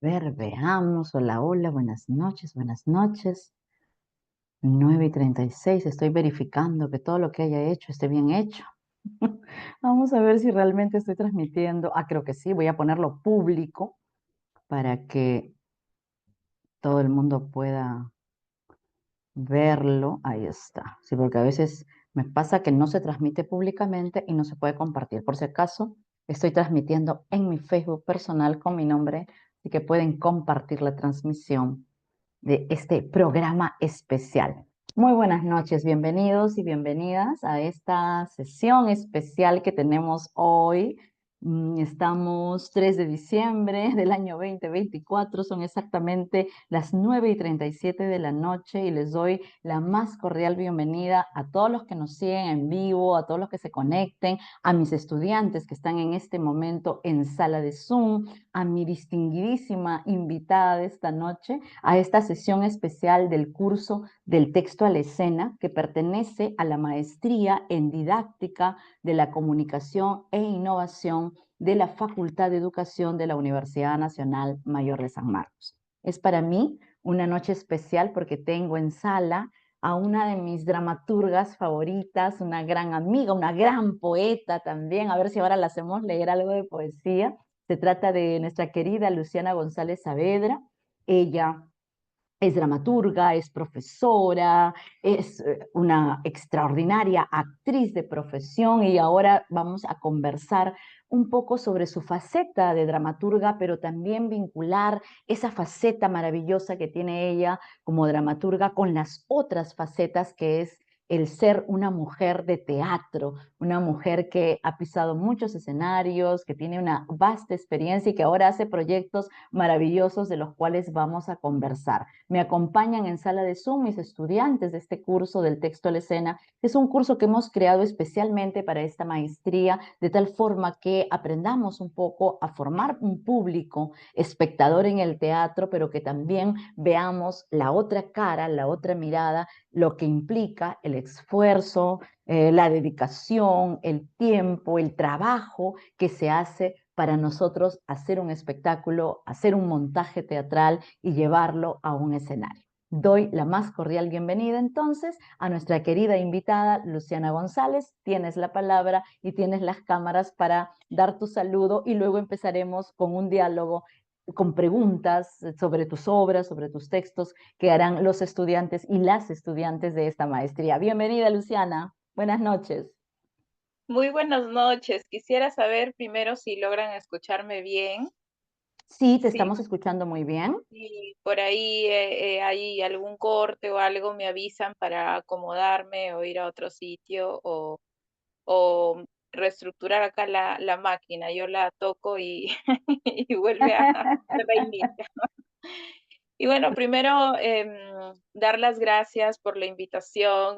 ver, veamos. Hola, hola, buenas noches, buenas noches. 9:36, estoy verificando que todo lo que haya hecho esté bien hecho. Vamos a ver si realmente estoy transmitiendo. Creo que sí, voy a ponerlo público para que todo el mundo pueda verlo. Ahí está. Sí, porque a veces me pasa que no se transmite públicamente y no se puede compartir. Por si acaso, estoy transmitiendo en mi Facebook personal con mi nombre, así que pueden compartir la transmisión de este programa especial. Muy buenas noches, bienvenidos y bienvenidas a esta sesión especial que tenemos hoy. Estamos 3 de diciembre del año 2024, son exactamente las 9:37 de la noche y les doy la más cordial bienvenida a todos los que nos siguen en vivo, a todos los que se conecten, a mis estudiantes que están en este momento en sala de Zoom, a mi distinguidísima invitada de esta noche, a esta sesión especial del curso del texto a la escena que pertenece a la maestría en didáctica de la comunicación e innovación de la Facultad de Educación de la Universidad Nacional Mayor de San Marcos. Es para mí una noche especial porque tengo en sala a una de mis dramaturgas favoritas, una gran amiga, una gran poeta también. A ver si ahora la hacemos leer algo de poesía. Se trata de nuestra querida Luciana González Saavedra. Ella es dramaturga, es profesora, es una extraordinaria actriz de profesión y ahora vamos a conversar un poco sobre su faceta de dramaturga, pero también vincular esa faceta maravillosa que tiene ella como dramaturga con las otras facetas que es el ser una mujer de teatro, una mujer que ha pisado muchos escenarios, que tiene una vasta experiencia y que ahora hace proyectos maravillosos de los cuales vamos a conversar. Me acompañan en sala de Zoom mis estudiantes de este curso del texto a la escena. Es un curso que hemos creado especialmente para esta maestría, de tal forma que aprendamos un poco a formar un público espectador en el teatro, pero que también veamos la otra cara, la otra mirada, lo que implica el esfuerzo, la dedicación, el tiempo, el trabajo que se hace para nosotros hacer un espectáculo, hacer un montaje teatral y llevarlo a un escenario. Doy la más cordial bienvenida entonces a nuestra querida invitada Luciana González. Tienes la palabra y tienes las cámaras para dar tu saludo y luego empezaremos con un diálogo con preguntas sobre tus obras, sobre tus textos que harán los estudiantes y las estudiantes de esta maestría. Bienvenida, Luciana. Buenas noches. Muy buenas noches. Quisiera saber primero si logran escucharme bien. Sí, te Sí, estamos escuchando muy bien. si por ahí hay algún corte o algo, me avisan para acomodarme o ir a otro sitio o reestructurar acá la máquina. Yo la toco y, y vuelve a se reinicia. Y bueno, primero dar las gracias por la invitación.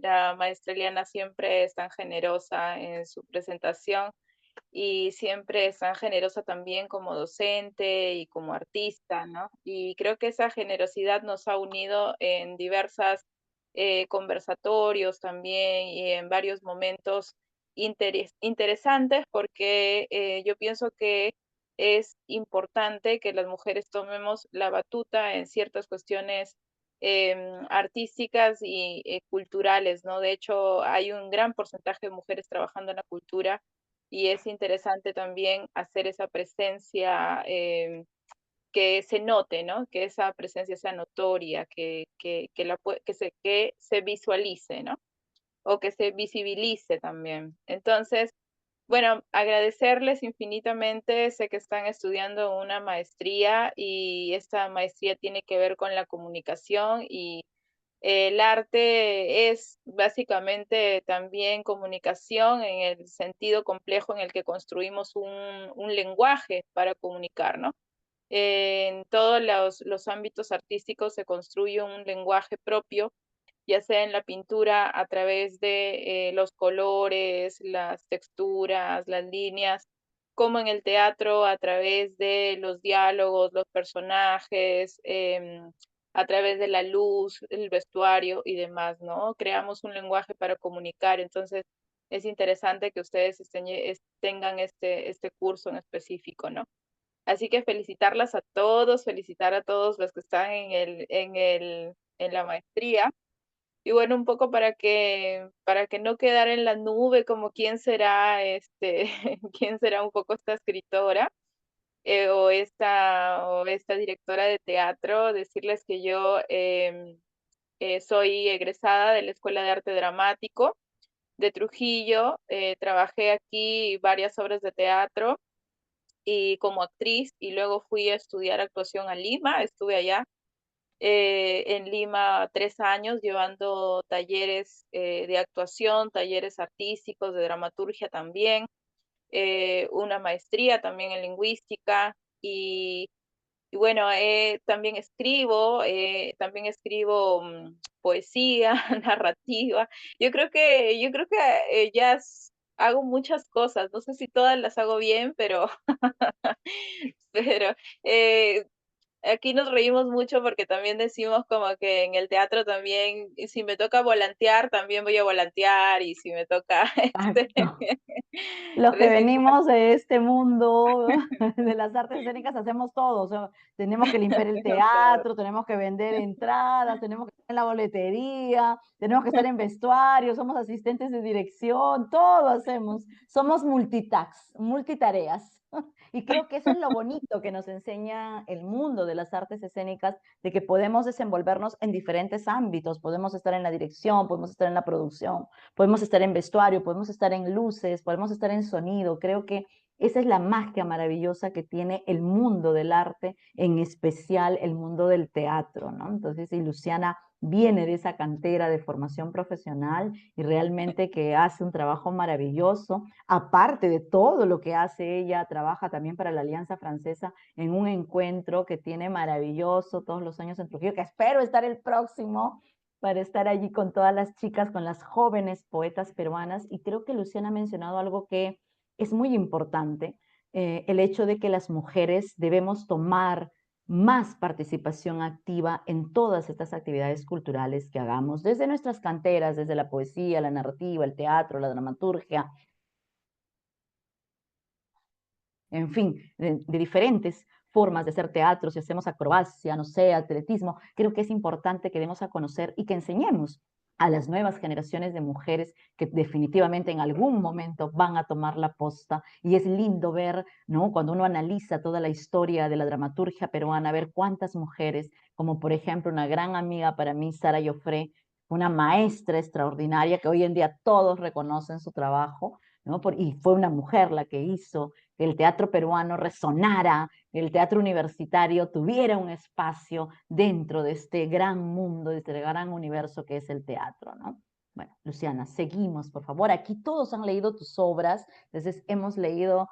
La maestra Eliana siempre es tan generosa en su presentación y siempre es tan generosa también como docente y como artista, ¿no? Y creo que esa generosidad nos ha unido en diversas conversatorios también y en varios momentos interesantes porque yo pienso que es importante que las mujeres tomemos la batuta en ciertas cuestiones artísticas y culturales, ¿no? De hecho, hay un gran porcentaje de mujeres trabajando en la cultura y es interesante también hacer esa presencia que se note, ¿no? Que esa presencia sea notoria, que se visualice, ¿no? O que se visibilice también. Entonces, bueno, agradecerles infinitamente. Sé que están estudiando una maestría y esta maestría tiene que ver con la comunicación y el arte es básicamente también comunicación en el sentido complejo en el que construimos un lenguaje para comunicar, ¿no? En todos los ámbitos artísticos se construye un lenguaje propio, ya sea en la pintura a través de los colores, las texturas, las líneas, como en el teatro a través de los diálogos, los personajes, a través de la luz, el vestuario y demás, ¿no? Creamos un lenguaje para comunicar, entonces es interesante que ustedes tengan este curso en específico, ¿no? Así que felicitarlas a todos, felicitar a todos los que están en la maestría. Y bueno, un poco para que no quedar en la nube como quién será quién será un poco esta escritora o esta directora de teatro, decirles que yo soy egresada de la Escuela de Arte Dramático de Trujillo, trabajé aquí varias obras de teatro y como actriz y luego fui a estudiar actuación a Lima, estuve allá en Lima 3 años llevando talleres de actuación, talleres artísticos, de dramaturgia también, una maestría también en lingüística y, y bueno, también escribo poesía, narrativa. Yo creo que hago muchas cosas. No sé si todas las hago bien, pero, pero eh, aquí nos reímos mucho porque también decimos como que en el teatro también, y si me toca volantear, también voy a volantear, y si me toca, Exacto. Los que reciclar, venimos de este mundo de las artes escénicas hacemos todo, o sea, tenemos que limpiar el hacemos todo. teatro, tenemos que vender entradas, tenemos que estar en la boletería, tenemos que estar en vestuario, somos asistentes de dirección, todo hacemos, somos multitareas. Y creo que eso es lo bonito que nos enseña el mundo de las artes escénicas, de que podemos desenvolvernos en diferentes ámbitos, podemos estar en la dirección, podemos estar en la producción, podemos estar en vestuario, podemos estar en luces, podemos estar en sonido. Creo que esa es la magia maravillosa que tiene el mundo del arte, en especial el mundo del teatro, ¿no? Entonces, y Luciana viene de esa cantera de formación profesional y realmente que hace un trabajo maravilloso. Aparte de todo lo que hace ella, trabaja también para la Alianza Francesa en un encuentro que tiene maravilloso todos los años en Trujillo, que espero estar el próximo para estar allí con todas las chicas, con las jóvenes poetas peruanas. Y creo que Luciana ha mencionado algo que es muy importante, el hecho de que las mujeres debemos tomar más participación activa en todas estas actividades culturales que hagamos, desde nuestras canteras, desde la poesía, la narrativa, el teatro, la dramaturgia, en fin, de diferentes formas de hacer teatro, si hacemos acrobacia, no sé, atletismo, creo que es importante que demos a conocer y que enseñemos a las nuevas generaciones de mujeres que definitivamente en algún momento van a tomar la posta. Y es lindo ver, ¿no? Cuando uno analiza toda la historia de la dramaturgia peruana, ver cuántas mujeres, como por ejemplo una gran amiga para mí, Sara Joffre, una maestra extraordinaria que hoy en día todos reconocen su trabajo, ¿no? Y fue una mujer la que hizo que el teatro peruano resonara, el teatro universitario tuviera un espacio dentro de este gran mundo, de este gran universo que es el teatro, ¿no? Bueno, Luciana, seguimos, por favor. Aquí todos han leído tus obras, entonces hemos leído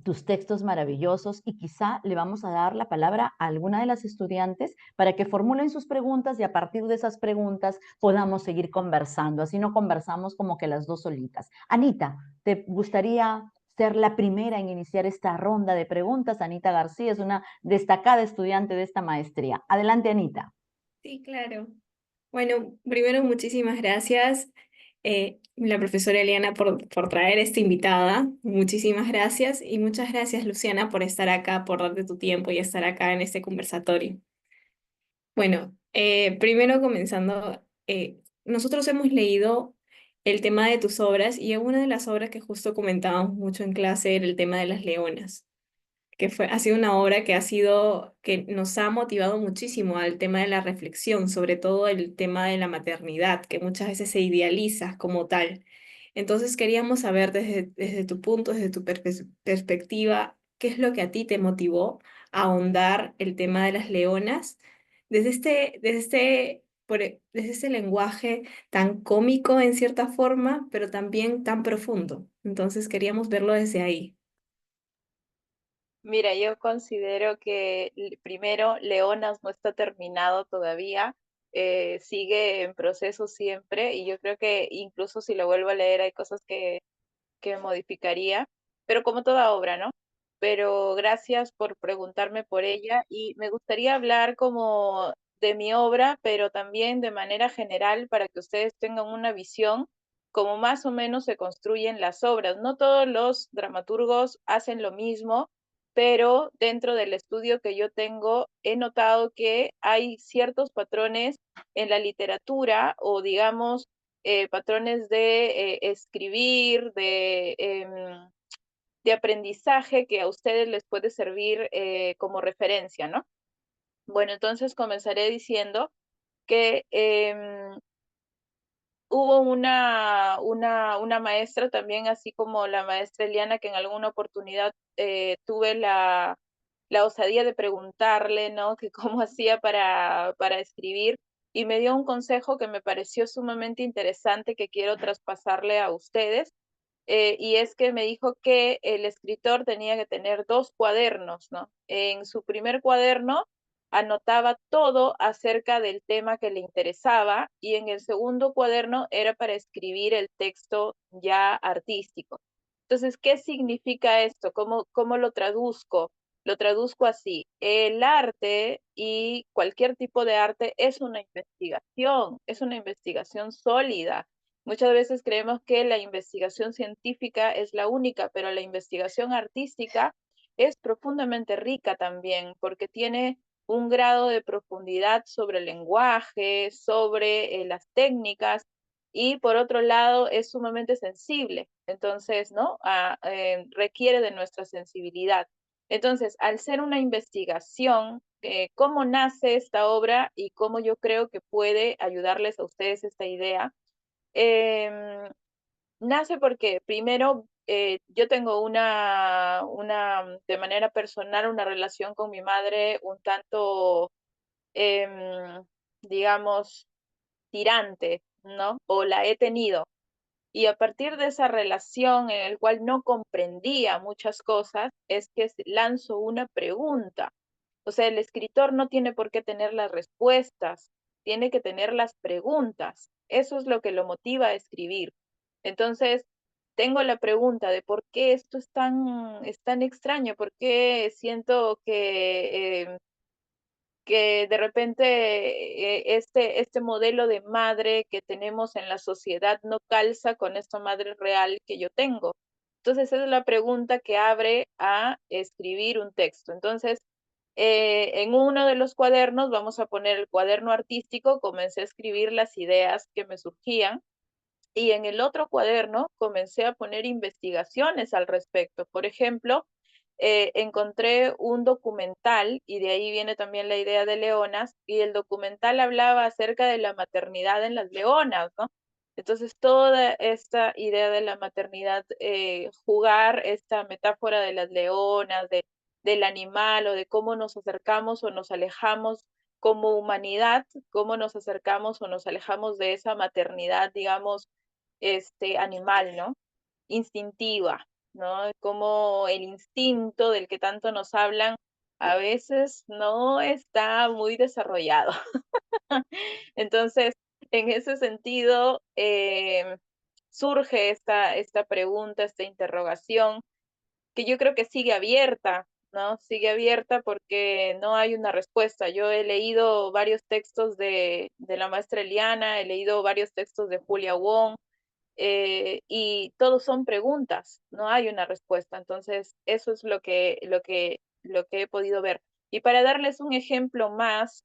tus textos maravillosos y quizá le vamos a dar la palabra a alguna de las estudiantes para que formulen sus preguntas y a partir de esas preguntas podamos seguir conversando. Así no conversamos como que las dos solitas. Anita, ¿te gustaría ser la primera en iniciar esta ronda de preguntas? Anita García es una destacada estudiante de esta maestría. Adelante, Anita. Sí, claro. Bueno, primero muchísimas gracias, la profesora Eliana, por traer esta invitada. Muchísimas gracias y muchas gracias, Luciana, por estar acá, por darte tu tiempo y estar acá en este conversatorio. Bueno, primero comenzando, nosotros hemos leído el tema de tus obras y una de las obras que justo comentábamos mucho en clase era el tema de las leonas ha sido una obra que nos ha motivado muchísimo al tema de la reflexión, sobre todo el tema de la maternidad, que muchas veces se idealiza como tal. Entonces queríamos saber desde tu punto, desde tu perspectiva, qué es lo que a ti te motivó a ahondar el tema de las leonas desde este lenguaje tan cómico en cierta forma, pero también tan profundo. Entonces queríamos verlo desde ahí. Mira, yo considero que primero Leonas no está terminado todavía, sigue en proceso siempre y yo creo que incluso si lo vuelvo a leer hay cosas que modificaría, pero como toda obra, ¿no? Pero gracias por preguntarme por ella y me gustaría hablar como de mi obra, pero también de manera general para que ustedes tengan una visión como más o menos se construyen las obras. No todos los dramaturgos hacen lo mismo pero dentro del estudio que yo tengo he notado que hay ciertos patrones en la literatura o digamos patrones de escribir, de aprendizaje que a ustedes les puede servir como referencia, ¿no? Bueno, entonces comenzaré diciendo que hubo una maestra también, así como la maestra Eliana, que en alguna oportunidad tuve la osadía de preguntarle, ¿no? Que cómo hacía para escribir y me dio un consejo que me pareció sumamente interesante que quiero traspasarle a ustedes. Y es que me dijo que el escritor tenía que tener dos cuadernos, ¿no? En su primer cuaderno anotaba todo acerca del tema que le interesaba y en el segundo cuaderno era para escribir el texto ya artístico. Entonces, ¿qué significa esto? ¿Cómo lo traduzco? Lo traduzco así. El arte y cualquier tipo de arte es una investigación sólida. Muchas veces creemos que la investigación científica es la única, pero la investigación artística es profundamente rica también porque tiene un grado de profundidad sobre el lenguaje, sobre las técnicas y por otro lado es sumamente sensible. Entonces, ¿no? Requiere de nuestra sensibilidad. Entonces, al ser una investigación, ¿cómo nace esta obra y cómo yo creo que puede ayudarles a ustedes esta idea? Nace porque primero yo tengo de manera personal, una relación con mi madre un tanto, digamos, tirante, ¿no? O la he tenido. Y a partir de esa relación en el cual no comprendía muchas cosas, es que lanzo una pregunta. O sea, el escritor no tiene por qué tener las respuestas, tiene que tener las preguntas. Eso es lo que lo motiva a escribir. Entonces, tengo la pregunta de por qué esto es tan extraño, por qué siento que de repente este modelo de madre que tenemos en la sociedad no calza con esta madre real que yo tengo. Entonces, esa es la pregunta que abre a escribir un texto. Entonces, en uno de los cuadernos, vamos a poner el cuaderno artístico, comencé a escribir las ideas que me surgían y en el otro cuaderno comencé a poner investigaciones al respecto. Por ejemplo, encontré un documental y de ahí viene también la idea de leonas y el documental hablaba acerca de la maternidad en las leonas, ¿no? Entonces, toda esta idea de la maternidad, jugar esta metáfora de las leonas, del animal o de cómo nos acercamos o nos alejamos como humanidad, cómo nos acercamos o nos alejamos de esa maternidad, digamos, animal, ¿no? Instintiva, ¿no? Como el instinto del que tanto nos hablan a veces no está muy desarrollado. Entonces, en ese sentido, surge esta pregunta, esta interrogación, que yo creo que sigue abierta, ¿no? Sigue abierta porque no hay una respuesta. Yo he leído varios textos de la maestra Eliana, he leído varios textos de Julia Wong, y todos son preguntas, no hay una respuesta. Entonces, eso es lo que he podido ver. Y em, para darles un ejemplo más,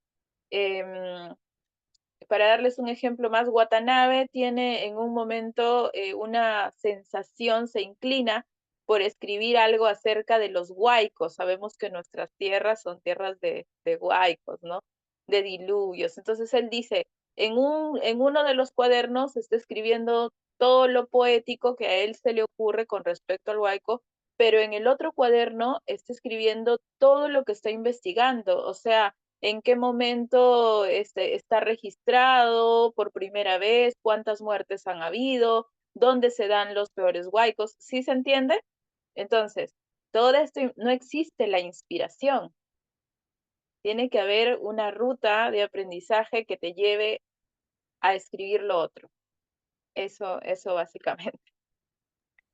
Watanabe tiene en un momento una sensación, se inclina por escribir algo acerca de los huaicos. Sabemos que nuestras tierras son tierras de huaicos, ¿no? De diluvios. Entonces él dice, en uno de los cuadernos está escribiendo todo lo poético que a él se le ocurre con respecto al huaico, pero en el otro cuaderno está escribiendo todo lo que está investigando, o sea, en qué momento está registrado por primera vez, cuántas muertes han habido, dónde se dan los peores huaicos, ¿sí se entiende? Entonces, todo esto no existe la inspiración. Tiene que haber una ruta de aprendizaje que te lleve a escribir lo otro. Eso básicamente.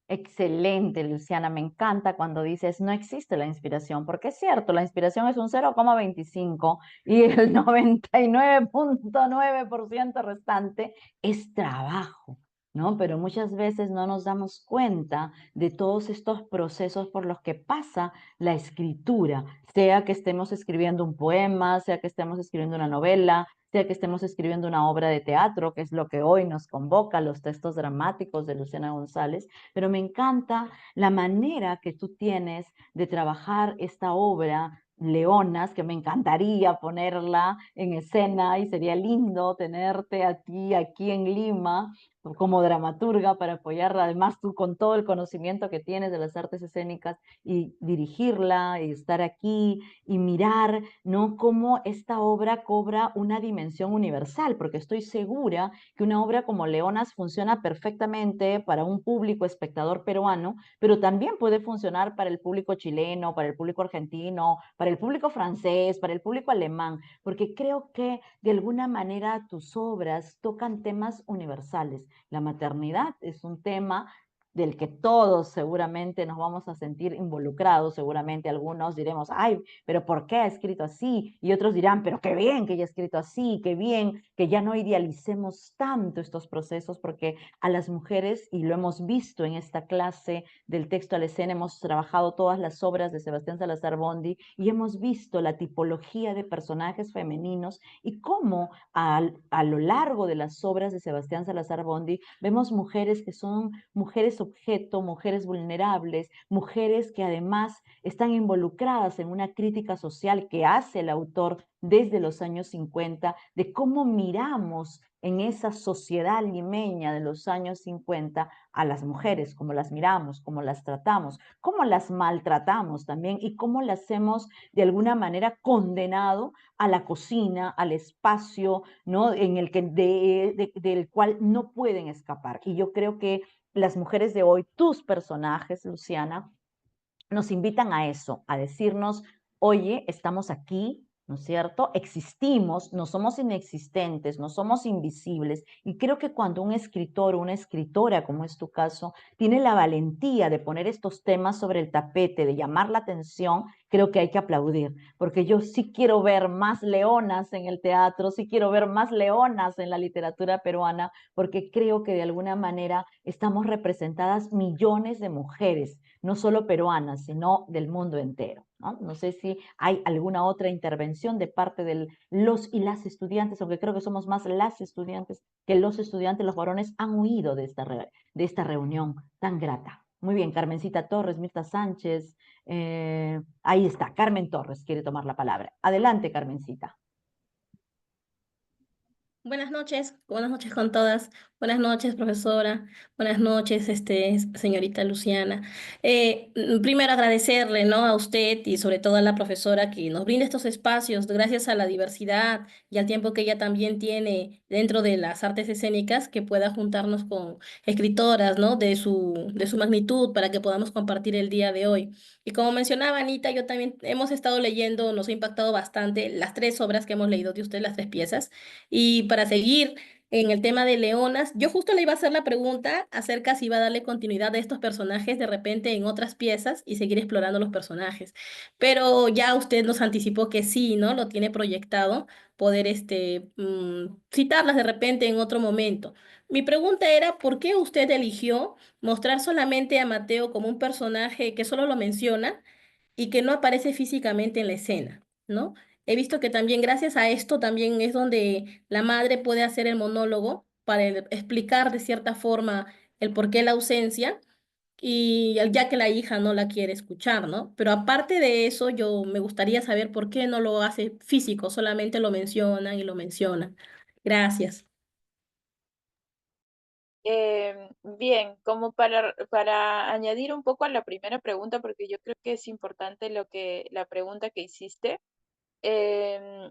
Excelente, Luciana. Me encanta cuando dices no existe la inspiración, porque es cierto, la inspiración es un 0,25 y el 99,9% restante es trabajo. ¿no? Pero muchas veces no nos damos cuenta de todos estos procesos por los que pasa la escritura, sea que estemos escribiendo un poema, sea que estemos escribiendo una novela, sea que estemos escribiendo una obra de teatro, que es lo que hoy nos convoca, los textos dramáticos de Luciana González, pero me encanta la manera que tú tienes de trabajar esta obra Leonas, que me encantaría ponerla en escena y sería lindo tenerte a ti aquí en Lima como dramaturga para apoyarla, además tú con todo el conocimiento que tienes de las artes escénicas y dirigirla y estar aquí y mirar, ¿no? Cómo esta obra cobra una dimensión universal, porque estoy segura que una obra como Leonas funciona perfectamente para un público espectador peruano, pero también puede funcionar para el público chileno, para el público argentino, para el público francés, para el público alemán, porque creo que de alguna manera tus obras tocan temas universales. La maternidad es un tema del que todos seguramente nos vamos a sentir involucrados, seguramente algunos diremos, ay, pero ¿por qué ha escrito así? Y otros dirán, pero qué bien que haya escrito así, qué bien que ya no idealicemos tanto estos procesos, porque a las mujeres, y lo hemos visto en esta clase del texto a la escena, hemos trabajado todas las obras de Sebastián Salazar Bondy y hemos visto la tipología de personajes femeninos y cómo a lo largo de las obras de Sebastián Salazar Bondy vemos mujeres que son mujeres objeto, mujeres vulnerables, mujeres que además están involucradas en una crítica social que hace el autor desde los años 50, de cómo miramos en esa sociedad limeña de los años 50 a las mujeres, cómo las miramos, cómo las tratamos, cómo las maltratamos también y cómo las hemos de alguna manera condenado a la cocina, al espacio, ¿no? En el que del cual no pueden escapar. Y yo creo que las mujeres de hoy, tus personajes, Luciana, nos invitan a eso, a decirnos, oye, estamos aquí, ¿no es cierto? Existimos, no somos inexistentes, no somos invisibles. Y creo que cuando un escritor o una escritora, como es tu caso, tiene la valentía de poner estos temas sobre el tapete, de llamar la atención, creo que hay que aplaudir, porque yo sí quiero ver más leonas en el teatro, sí quiero ver más leonas en la literatura peruana, porque creo que de alguna manera estamos representadas millones de mujeres no solo peruanas, sino del mundo entero, ¿no? No sé si hay alguna otra intervención de parte de los y las estudiantes, aunque creo que somos más las estudiantes que los estudiantes, los varones han huido de esta reunión tan grata. Muy bien, Carmencita Torres, Mirta Sánchez, ahí está, Carmen Torres quiere tomar la palabra. Adelante, Carmencita. Buenas noches con todas. Buenas noches, profesora. Buenas noches, señorita Luciana. Primero agradecerle, ¿no? A usted y sobre todo a la profesora que nos brinda estos espacios gracias a la diversidad y al tiempo que ella también tiene dentro de las artes escénicas, que pueda juntarnos con escritoras, ¿no? De su magnitud para que podamos compartir el día de hoy. Y como mencionaba Anita, yo también hemos estado leyendo, nos ha impactado bastante las tres obras que hemos leído de usted, las tres piezas. Y para seguir en el tema de Leonas, yo justo le iba a hacer la pregunta acerca si iba a darle continuidad a estos personajes de repente en otras piezas y seguir explorando los personajes. Pero ya usted nos anticipó que sí, ¿no? Lo tiene proyectado, poder citarlas de repente en otro momento. Mi pregunta era, ¿por qué usted eligió mostrar solamente a Mateo como un personaje que solo lo menciona y que no aparece físicamente en la escena, ¿no? He visto que también gracias a esto también es donde la madre puede hacer el monólogo para explicar de cierta forma el por qué la ausencia y ya que la hija no la quiere escuchar, ¿no? Pero aparte de eso, yo me gustaría saber por qué no lo hace físico, solamente lo mencionan y lo mencionan. Gracias. Bien, como para añadir un poco a la primera pregunta, porque yo creo que es importante la pregunta que hiciste. em,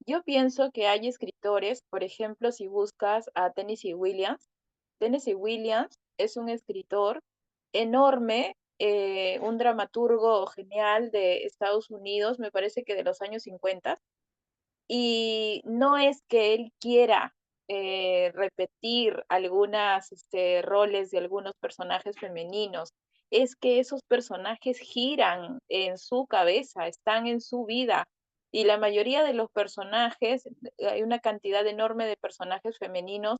yo pienso que hay escritores, por ejemplo, si buscas a Tennessee Williams es un escritor enorme, un dramaturgo genial de Estados Unidos, me parece que de los años 50, y no es que él quiera repetir algunas roles de algunos personajes femeninos, es que esos personajes giran en su cabeza, están en su vida. Y la mayoría de los personajes, hay una cantidad enorme de personajes femeninos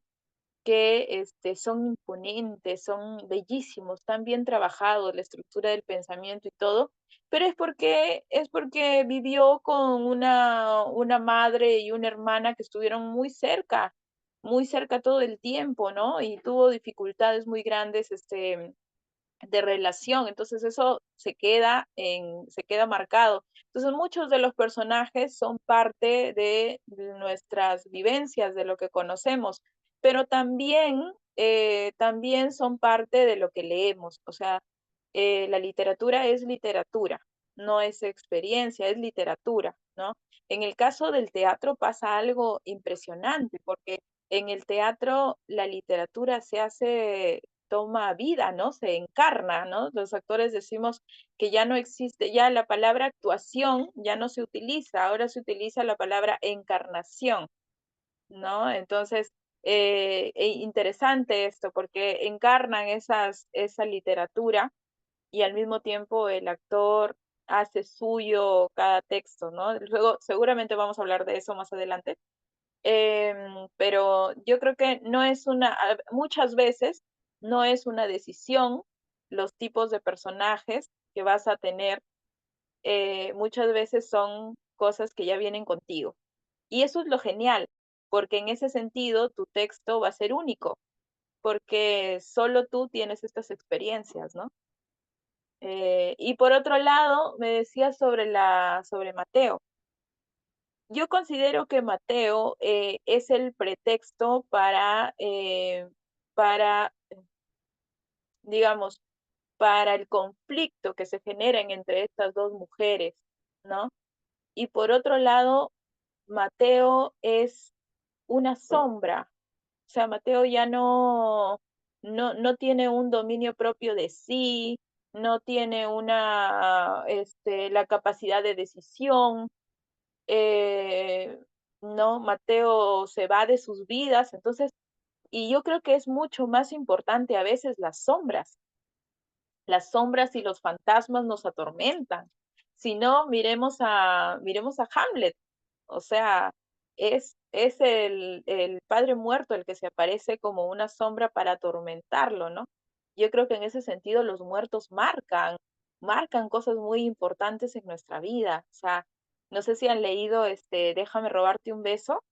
que son imponentes, son bellísimos, tan bien trabajados, la estructura del pensamiento y todo, pero es porque vivió con una madre y una hermana que estuvieron muy cerca todo el tiempo, ¿no? Y tuvo dificultades muy grandes, de relación, entonces eso se queda marcado. Entonces muchos de los personajes son parte de nuestras vivencias, de lo que conocemos, pero también son parte de lo que leemos. O sea, la literatura es literatura, no es experiencia, es literatura, ¿no? En el caso del teatro pasa algo impresionante, porque en el teatro la literatura toma vida, ¿no? Se encarna, ¿no? Los actores decimos que ya no existe, ya la palabra actuación ya no se utiliza, ahora se utiliza la palabra encarnación, ¿no? Entonces, interesante esto, porque encarnan esa literatura y al mismo tiempo el actor hace suyo cada texto, ¿no? Luego, seguramente vamos a hablar de eso más adelante. Pero yo creo que muchas veces no es una decisión los tipos de personajes que vas a tener, muchas veces son cosas que ya vienen contigo. Y eso es lo genial, porque en ese sentido tu texto va a ser único, porque solo tú tienes estas experiencias, ¿no? Y por otro lado, me decías sobre Mateo. Yo considero que Mateo es el pretexto para, digamos, para el conflicto que se genera entre estas dos mujeres, ¿no? Y por otro lado, Mateo es una sombra, o sea, Mateo ya no tiene un dominio propio de sí, no tiene la capacidad de decisión, eh, no, Mateo se va de sus vidas, entonces, y yo creo que es mucho más importante a veces las sombras y los fantasmas nos atormentan. Si no, miremos a Hamlet, o sea, es el padre muerto el que se aparece como una sombra para atormentarlo, ¿no? Yo creo que en ese sentido los muertos marcan cosas muy importantes en nuestra vida. O sea, no sé si han leído Déjame robarte un beso,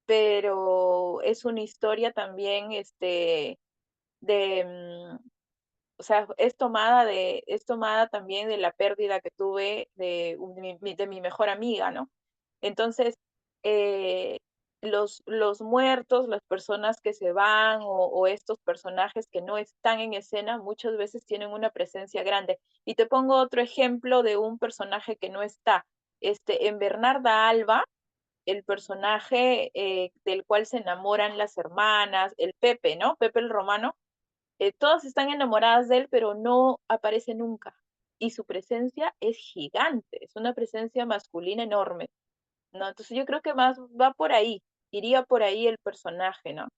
pero es una historia también de, o sea, es tomada también de la pérdida que tuve de mi mejor amiga, ¿no? Entonces, eh, los muertos, las personas que se van o estos personajes que no están en escena, muchas veces tienen una presencia grande. Y te pongo otro ejemplo de un personaje que no está. En Bernarda Alba, el personaje del cual se enamoran las hermanas, el Pepe, ¿no? Pepe el Romano, todas están enamoradas de él, pero no aparece nunca. Y su presencia es gigante, es una presencia masculina enorme, ¿no? Entonces yo creo que más va por ahí, iría por ahí el personaje, ¿no?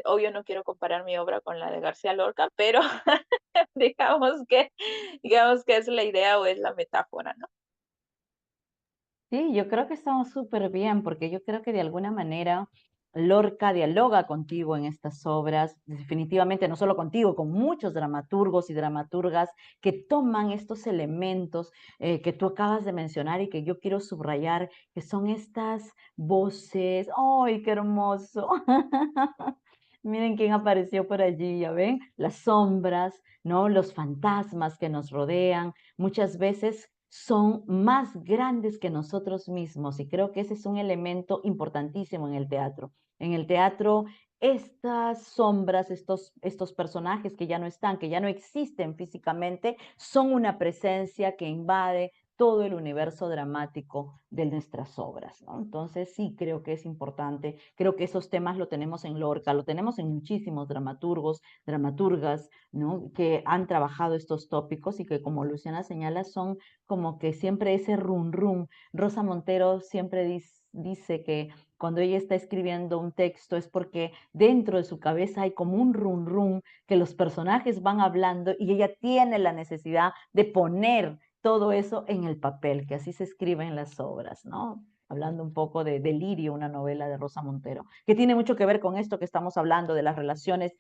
Obvio no quiero comparar mi obra con la de García Lorca, pero digamos que, digamos que es la idea o es la metáfora, ¿no? Sí, yo creo que estamos súper bien, porque yo creo que de alguna manera Lorca dialoga contigo en estas obras, definitivamente no solo contigo, con muchos dramaturgos y dramaturgas que toman estos elementos que tú acabas de mencionar y que yo quiero subrayar, que son estas voces. ¡Ay, qué hermoso! Miren quién apareció por allí, ¿ya ven? Las sombras, ¿no? Los fantasmas que nos rodean, muchas veces son más grandes que nosotros mismos y creo que ese es un elemento importantísimo en el teatro. En el teatro, estas sombras, estos personajes que ya no están, que ya no existen físicamente, son una presencia que invade todo el universo dramático de nuestras obras, ¿no? Entonces sí creo que es importante, creo que esos temas lo tenemos en Lorca, lo tenemos en muchísimos dramaturgos, dramaturgas, ¿no? Que han trabajado estos tópicos y que, como Luciana señala, son como que siempre ese rum rum. Rosa Montero siempre dice que cuando ella está escribiendo un texto es porque dentro de su cabeza hay como un rum rum que los personajes van hablando y ella tiene la necesidad de poner todo eso en el papel, que así se escriben las obras, ¿no? hablando un poco de Delirio, una novela de Rosa Montero, que tiene mucho que ver con esto que estamos hablando, de las relaciones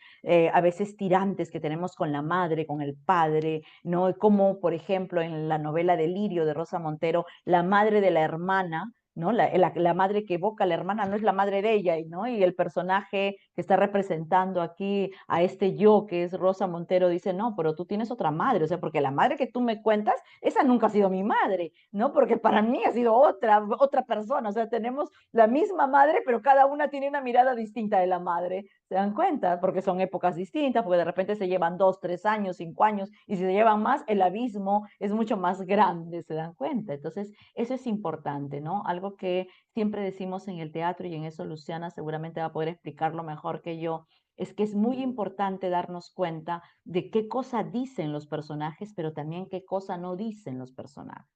a veces tirantes que tenemos con la madre, con el padre, ¿no? Como, por ejemplo, en la novela Delirio de Rosa Montero, la madre de la hermana, ¿no? La madre que evoca a la hermana no es la madre de ella, ¿no? Y el personaje que está representando aquí a este yo, que es Rosa Montero, dice, no, pero tú tienes otra madre, o sea, porque la madre que tú me cuentas, esa nunca ha sido mi madre, ¿no? Porque para mí ha sido otra persona, o sea, tenemos la misma madre, pero cada una tiene una mirada distinta de la madre. ¿Se dan cuenta? Porque son épocas distintas, porque de repente se llevan 2, 3 años, 5 años, y si se llevan más, el abismo es mucho más grande, ¿se dan cuenta? Entonces, eso es importante, ¿no? Algo que siempre decimos en el teatro, y en eso Luciana seguramente va a poder explicarlo mejor que yo, es que es muy importante darnos cuenta de qué cosa dicen los personajes, pero también qué cosa no dicen los personajes,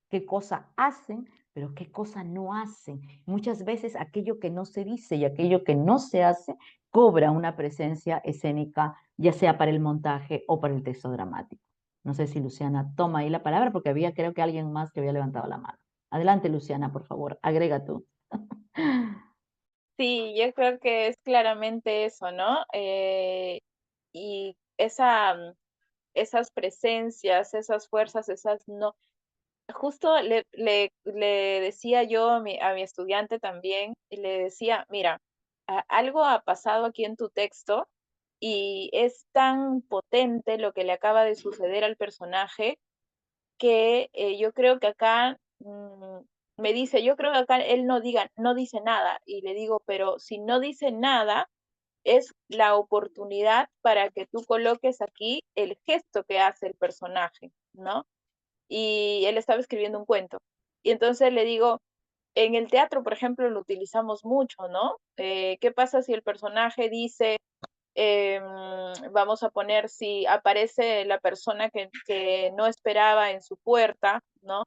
qué cosa hacen, pero qué cosa no hacen. Muchas veces aquello que no se dice y aquello que no se hace cobra una presencia escénica, ya sea para el montaje o para el texto dramático. No sé si Luciana toma ahí la palabra, porque había, creo que alguien más que había levantado la mano. Adelante, Luciana, por favor, agrega tú. Sí, yo creo que es claramente eso, ¿no? Y esas presencias, esas fuerzas, esas no. Justo le decía yo a mi estudiante también, y le decía, mira, algo ha pasado aquí en tu texto y es tan potente lo que le acaba de suceder al personaje que yo creo que acá me dice, yo creo que acá él no dice nada. Y le digo, pero si no dice nada, es la oportunidad para que tú coloques aquí el gesto que hace el personaje, ¿no? Y él estaba escribiendo un cuento. Y entonces le digo, en el teatro, por ejemplo, lo utilizamos mucho, ¿no? ¿Qué pasa si el personaje dice, vamos a poner si aparece la persona que no esperaba en su puerta, ¿no?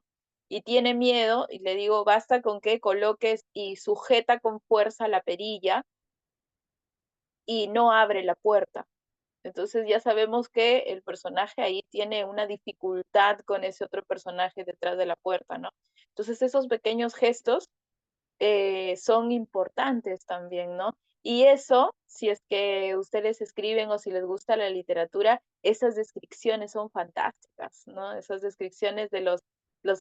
Y tiene miedo, y le digo, basta con que coloques y sujeta con fuerza la perilla y no abre la puerta. Entonces ya sabemos que el personaje ahí tiene una dificultad con ese otro personaje detrás de la puerta, ¿no? Entonces esos pequeños gestos son importantes también, ¿no? Y eso, si es que ustedes escriben o si les gusta la literatura, esas descripciones son fantásticas, ¿no? Esas descripciones de los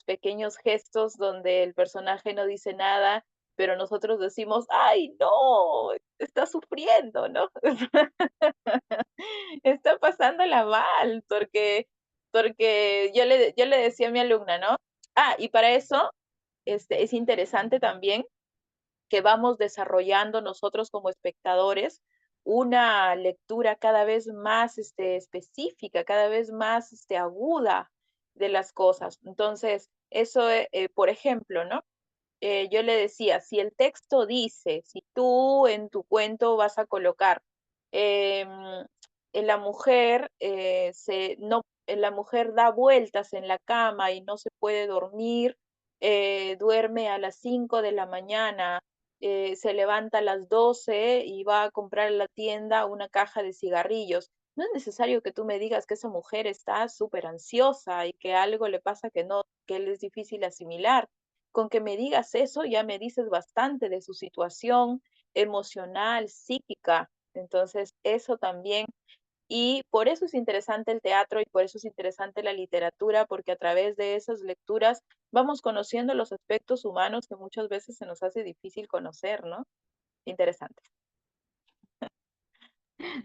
pequeños gestos donde el personaje no dice nada, pero nosotros decimos, ay, no, está sufriendo, ¿no? Está pasándola mal, porque yo le decía a mi alumna, ¿no? Ah, y para eso es interesante también que vamos desarrollando nosotros como espectadores una lectura cada vez más específica, cada vez más aguda de las cosas. Entonces, eso, por ejemplo, ¿no? Yo le decía, si el texto dice, si tú en tu cuento vas a colocar, em, la mujer la mujer da vueltas en la cama y no se puede dormir, duerme a las 5 de la mañana, se levanta a las 12 y va a comprar en la tienda una caja de cigarrillos. No es necesario que tú me digas que esa mujer está súper ansiosa y que algo le pasa que le es difícil asimilar. Con que me digas eso, ya me dices bastante de su situación emocional, psíquica. Entonces, eso también. Y por eso es interesante el teatro y por eso es interesante la literatura, porque a través de esas lecturas vamos conociendo los aspectos humanos que muchas veces se nos hace difícil conocer, ¿no? Interesante.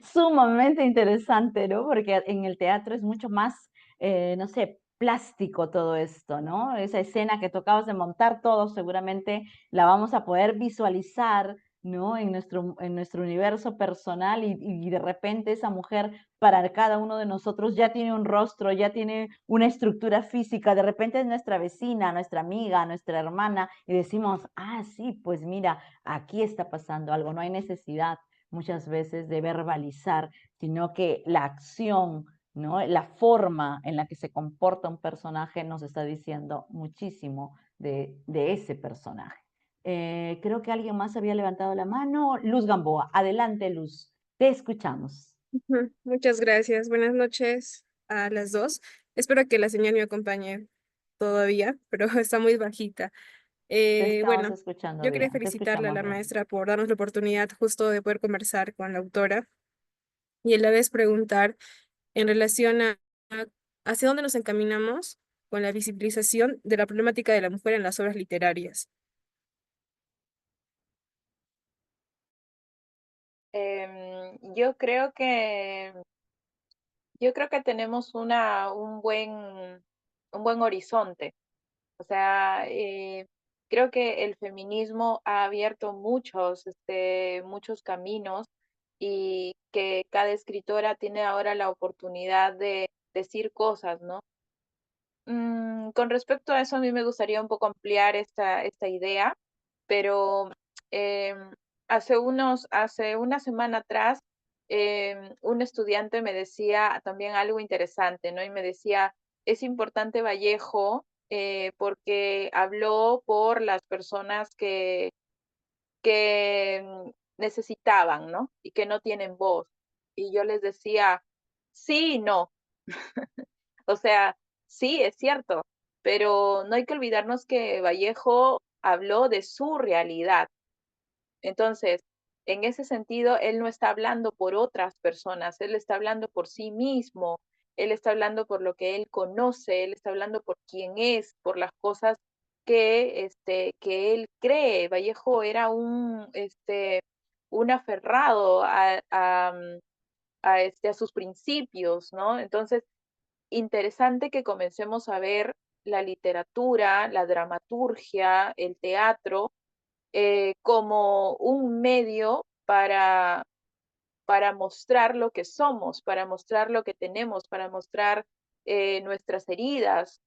Sumamente interesante, ¿no? Porque en el teatro es mucho más, no sé, plástico todo esto, ¿no? Esa escena que tocabas de montar todo, seguramente la vamos a poder visualizar, ¿no? En nuestro universo personal y de repente esa mujer para cada uno de nosotros ya tiene un rostro, ya tiene una estructura física, de repente es nuestra vecina, nuestra amiga, nuestra hermana y decimos, ah, sí, pues mira, aquí está pasando algo, no hay necesidad muchas veces de verbalizar, sino que la acción, ¿no? La forma en la que se comporta un personaje nos está diciendo muchísimo de ese personaje. Creo que alguien más había levantado la mano. Luz Gamboa, adelante Luz, te escuchamos. Muchas gracias. Buenas noches a las dos. Espero que la señal me acompañe todavía, pero está muy bajita. Te estamos Bueno, escuchando yo quería bien, te felicitarle a escuchamos la bien. maestra por darnos la oportunidad justo de poder conversar con la autora y a la vez preguntar en relación a hacia dónde nos encaminamos con la visibilización de la problemática de la mujer en las obras literarias. Yo creo que tenemos un buen horizonte. O sea, creo que el feminismo ha abierto muchos caminos y que cada escritora tiene ahora la oportunidad de decir cosas, ¿no? Con respecto a eso, a mí me gustaría un poco ampliar esta idea, pero em, hace una semana atrás, un estudiante me decía también algo interesante, ¿no? Y me decía, es importante Vallejo porque habló por las personas que necesitaban, ¿no? Y que no tienen voz. Y yo les decía, sí y no. O sea, sí, es cierto, pero no hay que olvidarnos que Vallejo habló de su realidad. Entonces, en ese sentido, él no está hablando por otras personas, él está hablando por sí mismo, él está hablando por lo que él conoce, él está hablando por quién es, por las cosas que él cree. Vallejo era un aferrado a sus principios, ¿no? Entonces, interesante que comencemos a ver la literatura, la dramaturgia, el teatro, como un medio para mostrar lo que somos, para mostrar lo que tenemos, para mostrar nuestras heridas.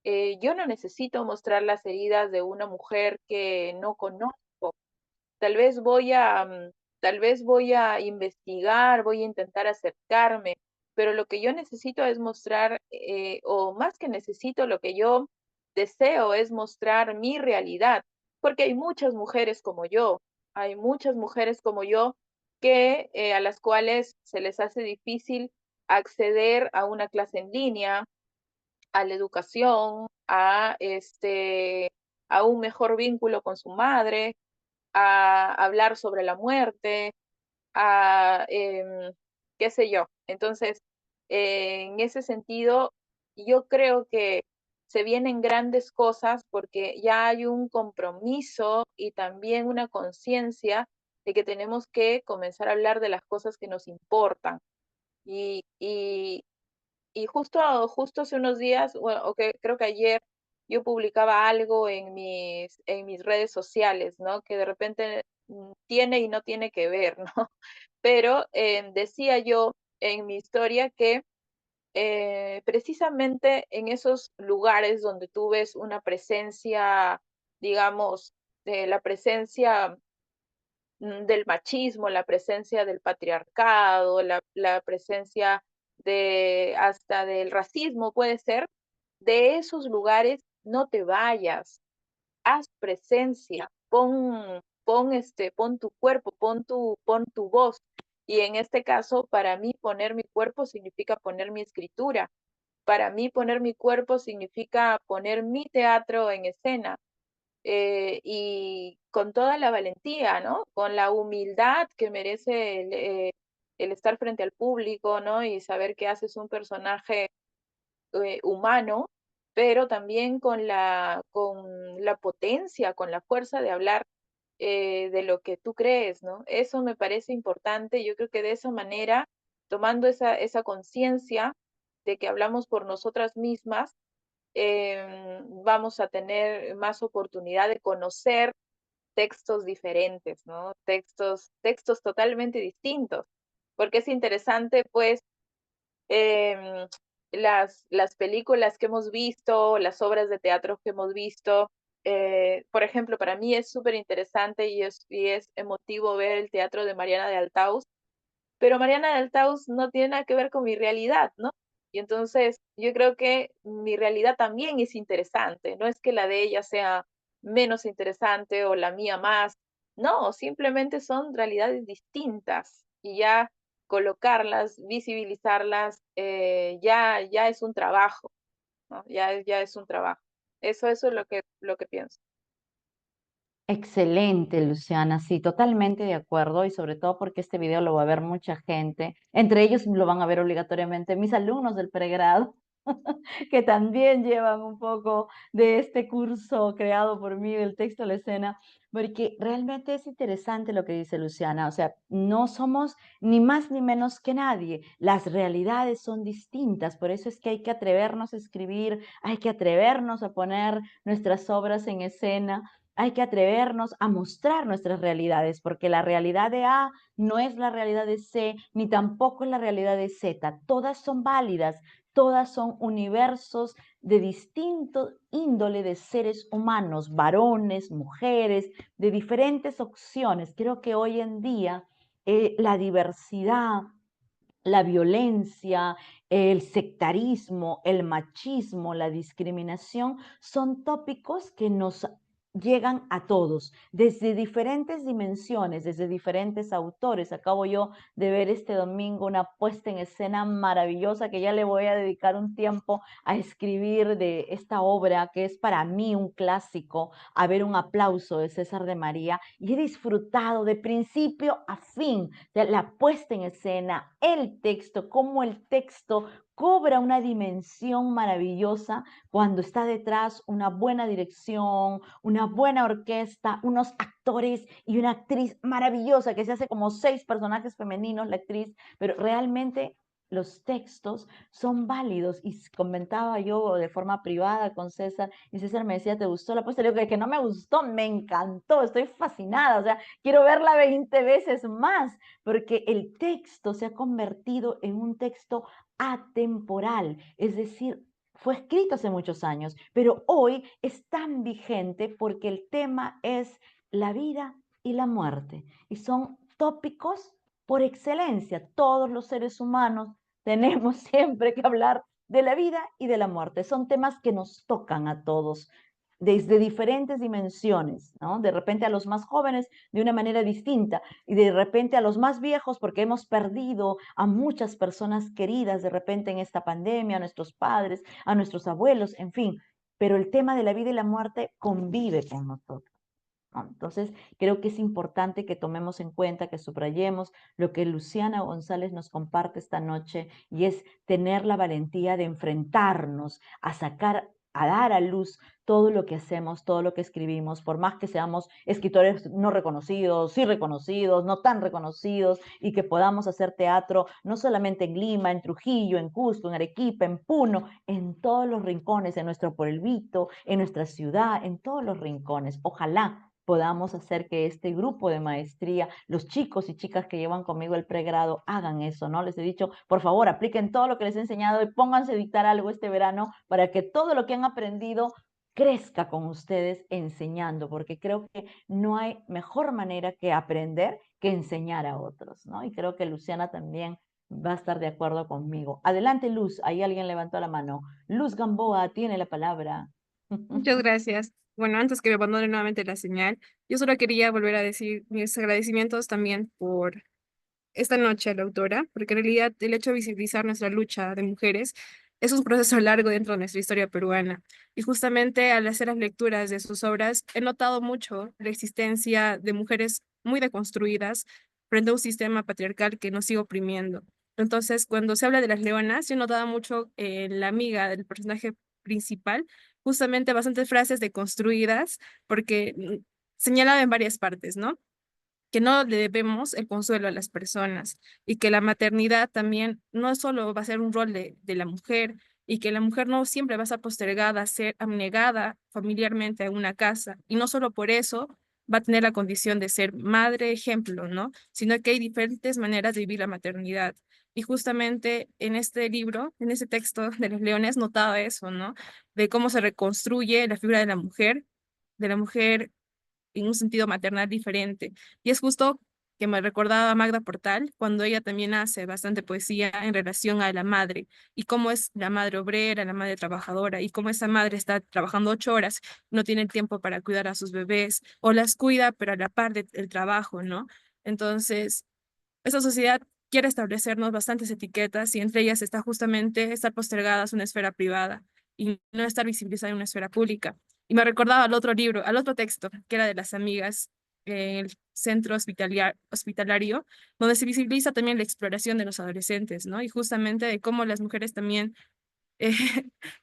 Yo no necesito mostrar las heridas de una mujer que no conozco. Tal vez tal vez voy a investigar, voy a intentar acercarme, pero lo que yo necesito es mostrar, o más que necesito, lo que yo deseo es mostrar mi realidad, porque hay muchas mujeres como yo, hay muchas mujeres como yo que a las cuales se les hace difícil acceder a una clase en línea, a la educación, a un mejor vínculo con su madre, a hablar sobre la muerte, a qué sé yo. Entonces, en ese sentido, yo creo que se vienen grandes cosas porque ya hay un compromiso y también una conciencia de que tenemos que comenzar a hablar de las cosas que nos importan. Y, y, y justo hace unos días, bueno, creo que ayer yo publicaba algo en mis redes sociales, ¿no? Que de repente tiene y no tiene que ver, ¿no? Pero decía yo en mi historia que precisamente en esos lugares donde tú ves una presencia, digamos, de la presencia del machismo, la presencia del patriarcado, la presencia de hasta del racismo puede ser, de esos lugares no te vayas, haz presencia, pon tu cuerpo, pon tu voz. Y en este caso, para mí poner mi cuerpo significa poner mi escritura. Para mí poner mi cuerpo significa poner mi teatro en escena y con toda la valentía, ¿no? Con la humildad que merece el estar frente al público, ¿no? Y saber que haces un personaje humano, pero también con la potencia, con la fuerza de hablar de lo que tú crees, ¿no? Eso me parece importante. Yo creo que de esa manera, tomando esa conciencia de que hablamos por nosotras mismas, vamos a tener más oportunidad de conocer textos diferentes, ¿no? Textos totalmente distintos, porque es interesante, pues, em, las películas que hemos visto, las obras de teatro que hemos visto. Por ejemplo, para mí es súper interesante y es emotivo ver el teatro de Mariana de Altaus, pero Mariana del Taus no tiene nada que ver con mi realidad, ¿no? Y entonces yo creo que mi realidad también es interesante, no es que la de ella sea menos interesante o la mía más, no, simplemente son realidades distintas y ya colocarlas, visibilizarlas, ya es un trabajo, ¿no? Ya es un trabajo. Eso es lo que pienso. Excelente, Luciana, sí, totalmente de acuerdo y sobre todo porque este video lo va a ver mucha gente, entre ellos lo van a ver obligatoriamente mis alumnos del pregrado, que también llevan un poco de este curso creado por mí del texto a la escena, porque realmente es interesante lo que dice Luciana, o sea, no somos ni más ni menos que nadie, las realidades son distintas, por eso es que hay que atrevernos a escribir, hay que atrevernos a poner nuestras obras en escena. Hay que atrevernos a mostrar nuestras realidades, porque la realidad de A no es la realidad de C, ni tampoco es la realidad de Z. Todas son válidas, todas son universos de distinto índole de seres humanos, varones, mujeres, de diferentes opciones. Creo que hoy en día la diversidad, la violencia, el sectarismo, el machismo, la discriminación, son tópicos que nos llegan a todos, desde diferentes dimensiones, desde diferentes autores. Acabo yo de ver este domingo una puesta en escena maravillosa que ya le voy a dedicar un tiempo a escribir de esta obra que es para mí un clásico, a ver un aplauso de César de María, y he disfrutado de principio a fin de la puesta en escena, el texto, cómo el texto cobra una dimensión maravillosa cuando está detrás una buena dirección, una buena orquesta, unos actores y una actriz maravillosa que se hace como 6 personajes femeninos la actriz, pero realmente los textos son válidos. Y comentaba yo de forma privada con César, y César me decía, ¿te gustó la puesta? Le digo que no me gustó, me encantó, estoy fascinada, o sea, quiero verla 20 veces más, porque el texto se ha convertido en un texto atemporal, es decir, fue escrito hace muchos años, pero hoy es tan vigente porque el tema es la vida y la muerte, y son tópicos por excelencia. Todos los seres humanos tenemos siempre que hablar de la vida y de la muerte. Son temas que nos tocan a todos desde diferentes dimensiones, ¿no? De repente a los más jóvenes de una manera distinta y de repente a los más viejos porque hemos perdido a muchas personas queridas de repente en esta pandemia, a nuestros padres, a nuestros abuelos, en fin. Pero el tema de la vida y la muerte convive con nosotros, ¿no? Entonces, creo que es importante que tomemos en cuenta, que subrayemos lo que Luciana González nos comparte esta noche, y es tener la valentía de enfrentarnos a sacar, a dar a luz todo lo que hacemos, todo lo que escribimos, por más que seamos escritores no reconocidos, sí reconocidos, no tan reconocidos, y que podamos hacer teatro no solamente en Lima, en Trujillo, en Cusco, en Arequipa, en Puno, en todos los rincones, en nuestro pueblito, en nuestra ciudad, en todos los rincones. Ojalá podamos hacer que este grupo de maestría, los chicos y chicas que llevan conmigo el pregrado, hagan eso, ¿no? Les he dicho, por favor, apliquen todo lo que les he enseñado y pónganse a dictar algo este verano para que todo lo que han aprendido crezca con ustedes enseñando, porque creo que no hay mejor manera que aprender que enseñar a otros, ¿no? Y creo que Luciana también va a estar de acuerdo conmigo. Adelante, Luz, ahí alguien levantó la mano. Luz Gamboa tiene la palabra. Muchas gracias. Bueno, antes que me abandone nuevamente la señal, yo solo quería volver a decir mis agradecimientos también por esta noche a la autora, porque en realidad el hecho de visibilizar nuestra lucha de mujeres es un proceso largo dentro de nuestra historia peruana. Y justamente al hacer las lecturas de sus obras, he notado mucho la existencia de mujeres muy deconstruidas frente a un sistema patriarcal que nos sigue oprimiendo. Entonces, cuando se habla de las leonas, yo notaba mucho la amiga del personaje principal, justamente bastantes frases deconstruidas, porque señalaba en varias partes, ¿no? Que no le debemos el consuelo a las personas y que la maternidad también no solo va a ser un rol de la mujer y que la mujer no siempre va a estar postergada a ser abnegada familiarmente a una casa y no solo por eso va a tener la condición de ser madre ejemplo, ¿no? Sino que hay diferentes maneras de vivir la maternidad. Y justamente en este libro, en este texto de los leones, notaba eso, ¿no? De cómo se reconstruye la figura de la mujer en un sentido maternal diferente. Y es justo que me recordaba a Magda Portal cuando ella también hace bastante poesía en relación a la madre y cómo es la madre obrera, la madre trabajadora y cómo esa madre está trabajando 8 horas, no tiene el tiempo para cuidar a sus bebés o las cuida, pero a la par del trabajo, ¿no? Entonces, esa sociedad quiere establecernos bastantes etiquetas y entre ellas está justamente estar postergadas en una esfera privada y no estar visibilizada en una esfera pública. Y me recordaba al otro libro, al otro texto, que era de las amigas en el centro hospitalario, donde se visibiliza también la exploración de los adolescentes, ¿no? Y justamente de cómo las mujeres también eh,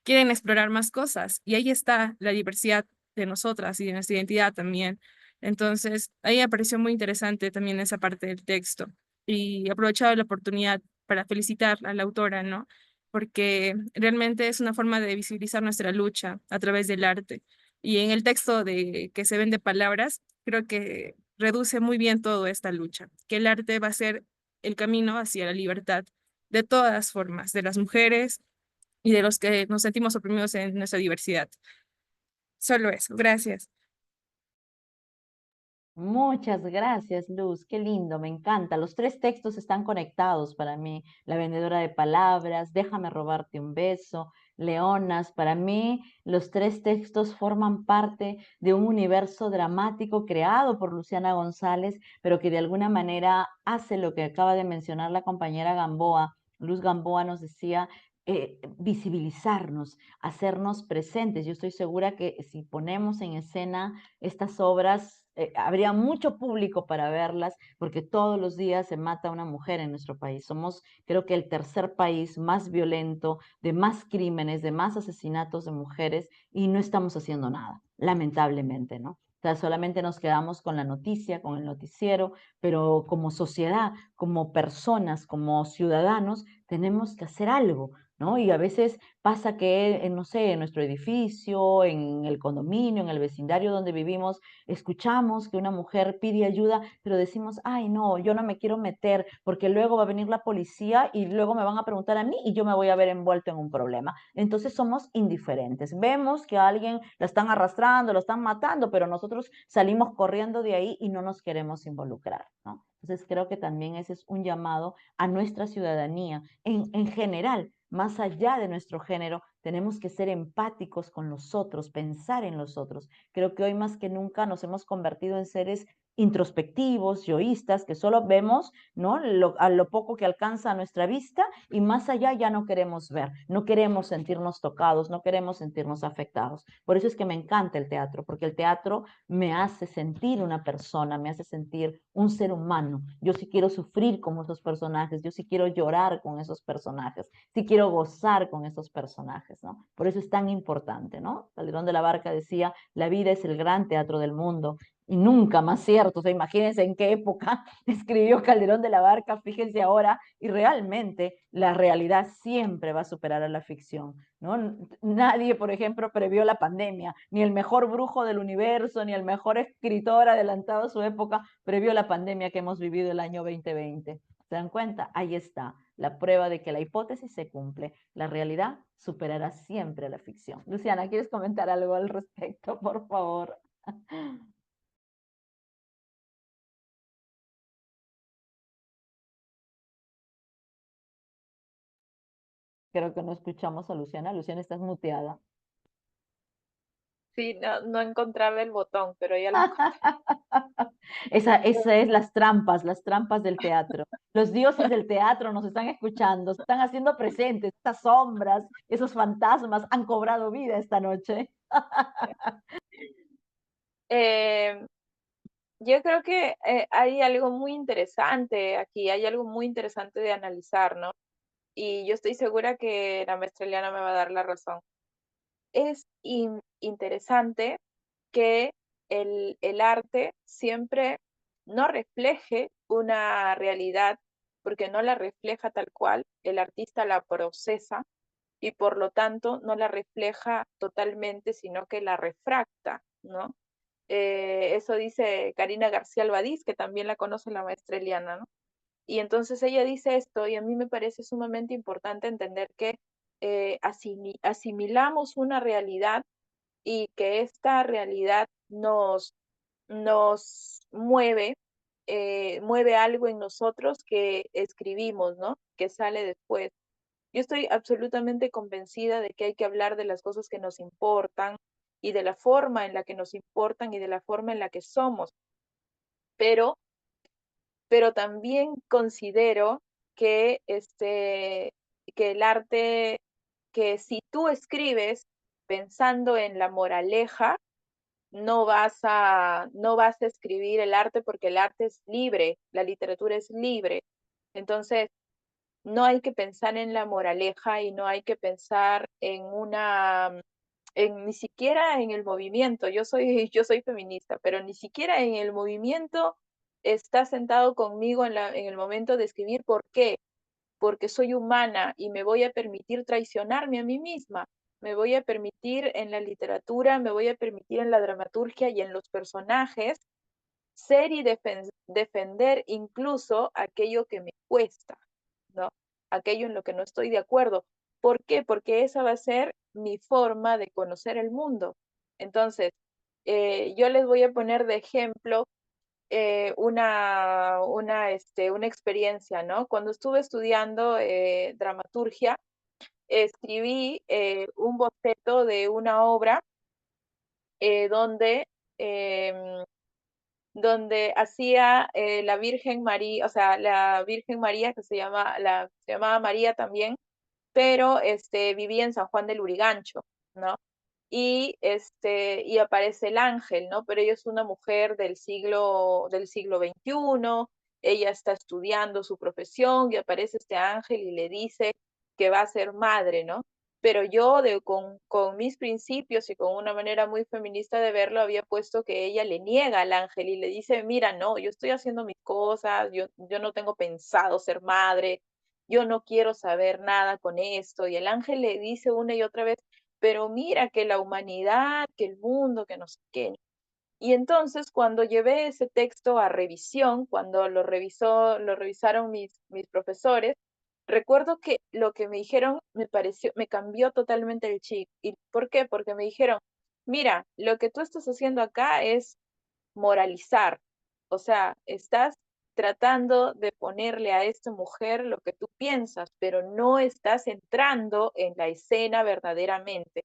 quieren explorar más cosas. Y ahí está la diversidad de nosotras y de nuestra identidad también. Entonces, ahí me pareció muy interesante también esa parte del texto. Y aprovechaba la oportunidad para felicitar a la autora, ¿no? Porque realmente es una forma de visibilizar nuestra lucha a través del arte. Y en el texto de que se vende palabras, creo que reduce muy bien toda esta lucha, que el arte va a ser el camino hacia la libertad de todas formas, de las mujeres y de los que nos sentimos oprimidos en nuestra diversidad. Solo eso, gracias. Muchas gracias, Luz. Qué lindo, me encanta. Los tres textos están conectados para mí. La vendedora de palabras, Déjame robarte un beso, Leonas. Para mí, los tres textos forman parte de un universo dramático creado por Luciana González, pero que de alguna manera hace lo que acaba de mencionar la compañera Gamboa. Luz Gamboa nos decía, visibilizarnos, hacernos presentes. Yo estoy segura que si ponemos en escena estas obras, habría mucho público para verlas, porque todos los días se mata una mujer en nuestro país. Somos, creo que, el tercer país más violento, de más crímenes, de más asesinatos de mujeres, y no estamos haciendo nada, lamentablemente, ¿no? O sea, solamente nos quedamos con la noticia, con el noticiero, pero como sociedad, como personas, como ciudadanos, tenemos que hacer algo, ¿no? Y a veces pasa que, no sé, en nuestro edificio, en el condominio, en el vecindario donde vivimos, escuchamos que una mujer pide ayuda, pero decimos, ay, no, yo no me quiero meter porque luego va a venir la policía y luego me van a preguntar a mí y yo me voy a ver envuelto en un problema. Entonces somos indiferentes. Vemos que a alguien la están arrastrando, lo están matando, pero nosotros salimos corriendo de ahí y no nos queremos involucrar, ¿no? Entonces creo que también ese es un llamado a nuestra ciudadanía en general, más allá de nuestro género, tenemos que ser empáticos con los otros, pensar en los otros. Creo que hoy más que nunca nos hemos convertido en seres introspectivos, yoístas, que solo vemos, ¿no?, a lo poco que alcanza a nuestra vista, y más allá ya no queremos ver, no queremos sentirnos tocados, no queremos sentirnos afectados. Por eso es que me encanta el teatro, porque el teatro me hace sentir una persona, me hace sentir un ser humano. Yo sí quiero sufrir como esos personajes, yo sí quiero llorar con esos personajes, sí quiero gozar con esos personajes, ¿no? Por eso es tan importante, ¿no? Calderón de la Barca decía, la vida es el gran teatro del mundo, y nunca más cierto. O sea, imagínense en qué época escribió Calderón de la Barca, fíjense ahora, y realmente la realidad siempre va a superar a la ficción, ¿no? Nadie, por ejemplo, previó la pandemia, ni el mejor brujo del universo, ni el mejor escritor adelantado a su época previó la pandemia que hemos vivido el año 2020. ¿Se dan cuenta? Ahí está la prueba de que la hipótesis se cumple. La realidad superará siempre a la ficción. Luciana, ¿quieres comentar algo al respecto, por favor? Creo que no escuchamos a Luciana. Luciana, estás muteada. Sí, no encontraba el botón, pero ya lo encontré. Esa es las trampas del teatro. Los dioses del teatro nos están escuchando, se están haciendo presentes. Estas sombras, esos fantasmas han cobrado vida esta noche. Eh, yo creo que hay algo muy interesante aquí, hay algo muy interesante de analizar, ¿no? Y yo estoy segura que la maestra Eliana me va a dar la razón. Es interesante que el arte siempre no refleje una realidad, porque no la refleja tal cual, el artista la procesa y por lo tanto no la refleja totalmente, sino que la refracta, ¿no? Eso dice Karina García Albadiz, que también la conoce la maestra Eliana, ¿no? Y entonces ella dice esto y a mí me parece sumamente importante entender que asimilamos una realidad y que esta realidad nos mueve, mueve algo en nosotros que escribimos, ¿no? Que sale después. Yo estoy absolutamente convencida de que hay que hablar de las cosas que nos importan y de la forma en la que nos importan y de la forma en la que somos, pero, pero también considero que, que el arte, que si tú escribes, pensando en la moraleja, no vas a escribir el arte porque el arte es libre, la literatura es libre. Entonces, no hay que pensar en la moraleja y no hay que pensar ni siquiera en el movimiento. Yo soy feminista, pero ni siquiera en el movimiento está sentado conmigo en el momento de escribir. ¿Por qué? Porque soy humana y me voy a permitir traicionarme a mí misma. Me voy a permitir en la literatura, me voy a permitir en la dramaturgia y en los personajes ser y defender incluso aquello que me cuesta, ¿no? Aquello en lo que no estoy de acuerdo. ¿Por qué? Porque esa va a ser mi forma de conocer el mundo. Entonces, yo les voy a poner de ejemplo una experiencia, ¿no? Cuando estuve estudiando dramaturgia, escribí un boceto de una obra donde donde hacía la Virgen María, o sea, la Virgen María que se llamaba María también, pero vivía en San Juan del Lurigancho, ¿no? Y aparece el ángel, ¿no? Pero ella es una mujer del siglo XXI, ella está estudiando su profesión y aparece este ángel y le dice que va a ser madre, ¿no? Pero yo con mis principios y con una manera muy feminista de verlo, había puesto que ella le niega al ángel y le dice, mira, no, yo estoy haciendo mis cosas, yo no tengo pensado ser madre, yo no quiero saber nada con esto. Y el ángel le dice una y otra vez, pero mira que la humanidad, que el mundo, que no sé qué. Y entonces cuando llevé ese texto a revisión, cuando lo revisaron mis profesores, recuerdo que lo que me dijeron me cambió totalmente el chip. ¿Y por qué? Porque me dijeron, mira, lo que tú estás haciendo acá es moralizar. O sea, estás tratando de ponerle a esta mujer lo que tú piensas, pero no estás entrando en la escena verdaderamente.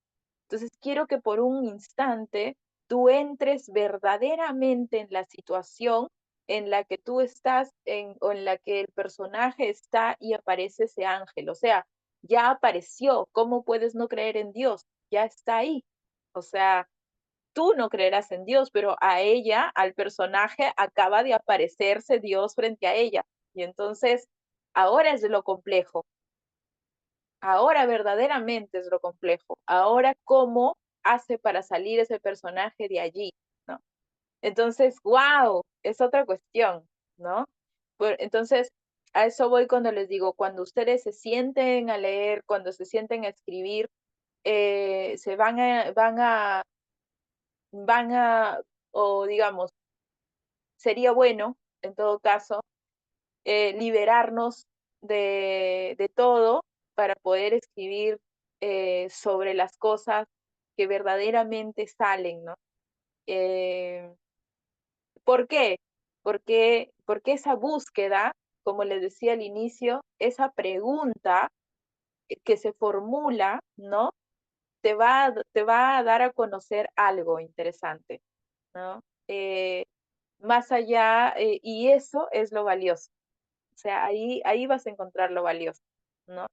Entonces, quiero que por un instante tú entres verdaderamente en la situación en la que tú estás, o en la que el personaje está y aparece ese ángel. O sea, ya apareció. ¿Cómo puedes no creer en Dios? Ya está ahí. O sea, tú no creerás en Dios, pero a ella, al personaje, acaba de aparecerse Dios frente a ella. Y entonces, ahora es lo complejo. Ahora verdaderamente es lo complejo. Ahora, ¿cómo hace para salir ese personaje de allí? ¿No? Entonces, wow, es otra cuestión, ¿no? Entonces, a eso voy cuando les digo, cuando ustedes se sienten a leer, cuando se sienten a escribir, se van a, o digamos, sería bueno, en todo caso, liberarnos de todo para poder escribir sobre las cosas que verdaderamente salen, ¿no? Eh, ¿Por qué? Porque esa búsqueda, como les decía al inicio, esa pregunta que se formula, ¿no? Te va a dar a conocer algo interesante, ¿no? Más allá, y eso es lo valioso. O sea, ahí vas a encontrar lo valioso, ¿no?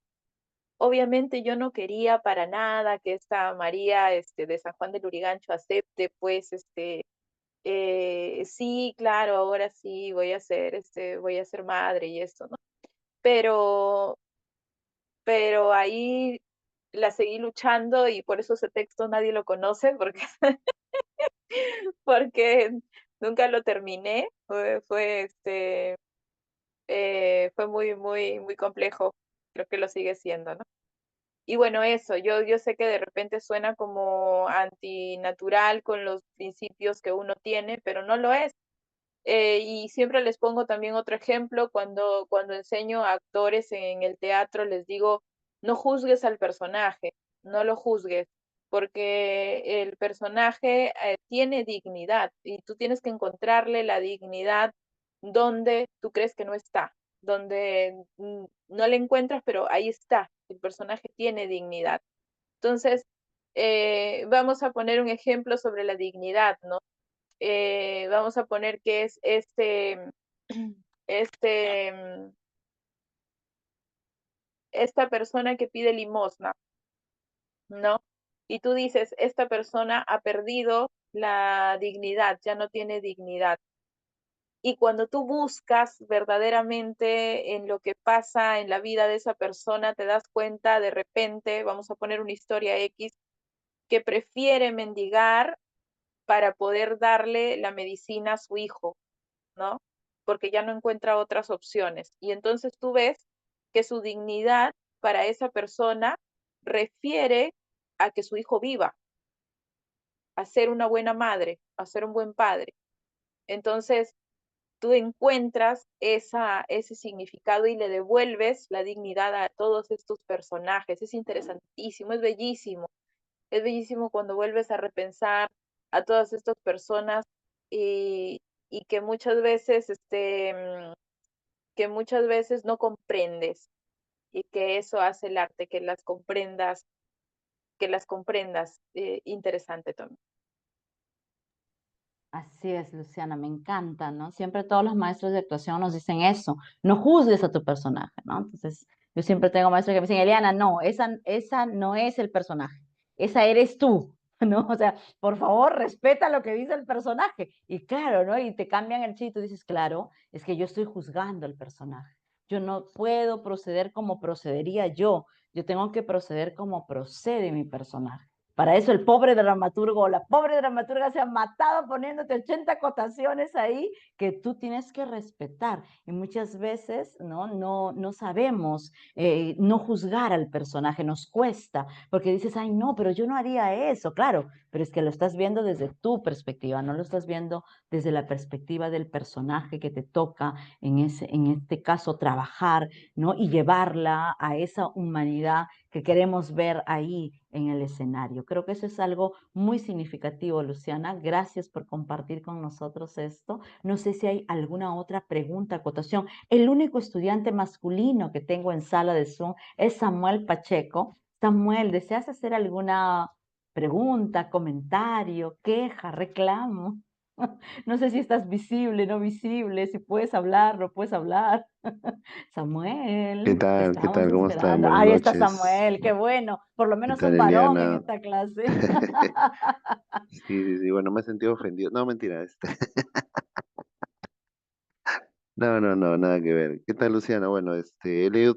Obviamente yo no quería para nada que esta María de San Juan de Lurigancho acepte, pues, sí, claro, ahora sí voy a ser madre y esto, ¿no? Pero, pero ahí la seguí luchando y por eso ese texto nadie lo conoce, porque, porque nunca lo terminé. Fue muy, muy, muy complejo. Creo que lo sigue siendo, ¿no? Y bueno, eso, yo sé que de repente suena como antinatural con los principios que uno tiene, pero no lo es. Y siempre les pongo también otro ejemplo, cuando enseño a actores en el teatro, les digo, no juzgues al personaje, no lo juzgues, porque el personaje tiene dignidad y tú tienes que encontrarle la dignidad donde tú crees que no está, donde no le encuentras, pero ahí está, el personaje tiene dignidad. Entonces, vamos a poner un ejemplo sobre la dignidad, ¿no? Vamos a poner que es este, esta persona que pide limosna, ¿no? y tú dices, esta persona ha perdido la dignidad, ya no tiene dignidad. Y cuando tú buscas verdaderamente en lo que pasa en la vida de esa persona, te das cuenta de repente, vamos a poner una historia X, que prefiere mendigar para poder darle la medicina a su hijo, ¿no? Porque ya no encuentra otras opciones. Y entonces tú ves que su dignidad para esa persona refiere a que su hijo viva, a ser una buena madre, a ser un buen padre. Entonces, tú encuentras ese significado y le devuelves la dignidad a todos estos personajes. Es interesantísimo, es bellísimo. Es bellísimo cuando vuelves a repensar a todas estas personas y, y que muchas veces, que muchas veces no comprendes y que eso hace el arte, que las comprendas. Interesante también. Así es, Luciana, me encanta, ¿no? Siempre todos los maestros de actuación nos dicen eso, no juzgues a tu personaje, ¿no? Entonces, yo siempre tengo maestros que me dicen, Eliana, no, esa no es el personaje, esa eres tú, ¿no? O sea, por favor, respeta lo que dice el personaje. Y claro, ¿no? Y te cambian el chip y tú dices, claro, es que yo estoy juzgando al personaje. Yo no puedo proceder como procedería yo tengo que proceder como procede mi personaje. Para eso el pobre dramaturgo o la pobre dramaturga se ha matado poniéndote 80 acotaciones ahí que tú tienes que respetar. Y muchas veces no sabemos no juzgar al personaje, nos cuesta, porque dices, ay, no, pero yo no haría eso, claro, pero es que lo estás viendo desde tu perspectiva, no lo estás viendo desde la perspectiva del personaje que te toca, en este caso, trabajar, ¿no? Y llevarla a esa humanidad que queremos ver ahí en el escenario. Creo que eso es algo muy significativo, Luciana. Gracias por compartir con nosotros esto. No sé si hay alguna otra pregunta, acotación. El único estudiante masculino que tengo en sala de Zoom es Samuel Pacheco. Samuel, ¿deseas hacer alguna pregunta, comentario, queja, reclamo? No sé si estás visible, no visible, si puedes hablar, no puedes hablar. ¿Qué Samuel, te tal? ¿Qué estábamos tal? ¿Cómo están? esperando. Buenas Ahí está noches. Samuel, qué bueno. Por lo ¿Qué menos tal, un varón en Eliana? esta clase. Sí, sí, sí, bueno, me he sentido ofendido. No, mentira, No, no, no, nada que ver. ¿Qué tal, Luciana? Bueno, he leído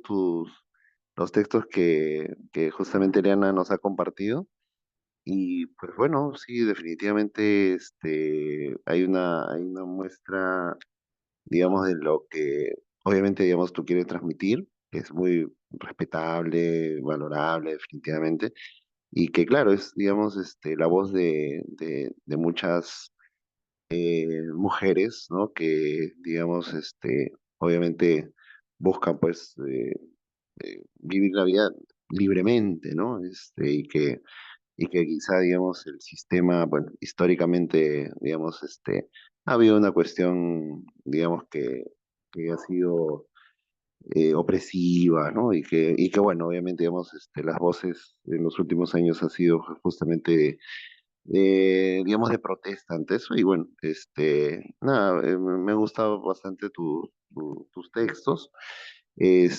los textos que justamente Eliana nos ha compartido. Y pues bueno, sí, definitivamente, hay una muestra, digamos, de lo que obviamente, digamos, tú quieres transmitir, que es muy respetable, valorable, definitivamente. Y que claro, es, digamos, la voz de muchas mujeres, ¿no? Que, digamos, obviamente buscan, pues, vivir la vida libremente, ¿no? Y que quizá, digamos, el sistema, bueno, históricamente, digamos, ha habido una cuestión, digamos, que ha sido opresiva, ¿no? Y que, bueno, obviamente, digamos, las voces en los últimos años han sido justamente digamos, de protesta ante eso. Y bueno, nada, me ha gustado bastante tus textos. Me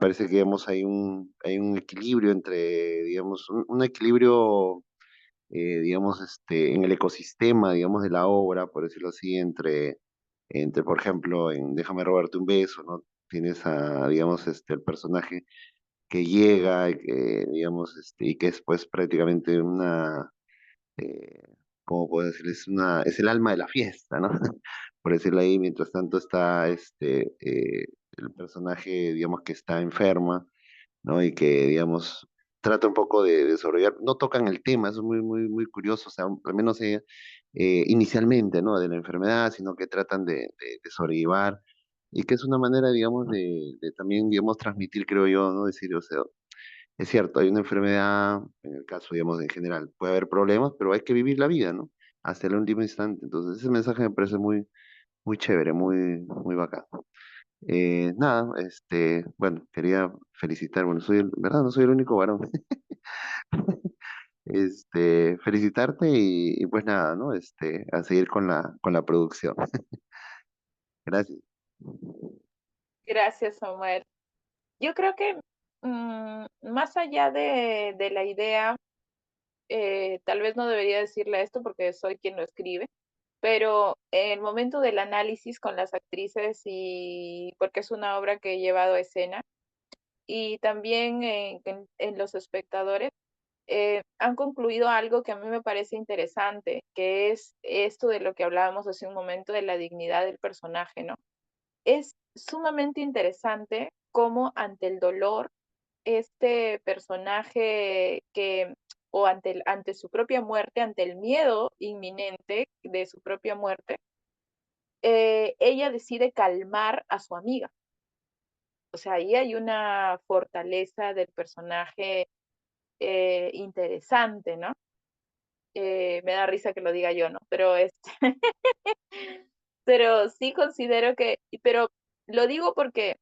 parece que, digamos, hay un equilibrio entre, digamos, un equilibrio, digamos, en el ecosistema, digamos, de la obra, por decirlo así, por ejemplo, en Déjame robarte un beso, ¿no? Tienes digamos, el personaje que llega, y que, digamos, y que es pues prácticamente eh, ¿cómo puedo decir? Es el alma de la fiesta, ¿no? Por decirlo ahí, mientras tanto está el personaje, digamos, que está enferma, ¿no? Y que, digamos, trata un poco de desarrollar, no tocan el tema, eso es muy, muy, muy curioso, o sea, al menos inicialmente, ¿no? De la enfermedad, sino que tratan de sobrellevar, y que es una manera, digamos, de también, digamos, transmitir, creo yo, ¿no? Decir, o sea, es cierto, hay una enfermedad, en el caso, digamos, en general, puede haber problemas, pero hay que vivir la vida, ¿no? Hasta el último instante. Entonces, ese mensaje me parece muy, muy chévere, muy, muy bacán. Nada, bueno, quería felicitar, bueno, ¿verdad? No soy el único varón. Felicitarte y pues nada, ¿no? A seguir con la producción. Gracias. Gracias, Samuel. Yo creo que más allá de la idea tal vez no debería decirle esto porque soy quien lo escribe, pero en el momento del análisis con las actrices y porque es una obra que he llevado a escena y también en los espectadores, han concluido algo que a mí me parece interesante, que es esto de lo que hablábamos hace un momento de la dignidad del personaje, ¿no? Es sumamente interesante cómo ante el dolor, este personaje que, o ante su propia muerte, ante el miedo inminente de su propia muerte, ella decide calmar a su amiga. O sea, ahí hay una fortaleza del personaje interesante, ¿no? Me da risa que lo diga yo, ¿no? Pero, pero sí considero que, pero lo digo porque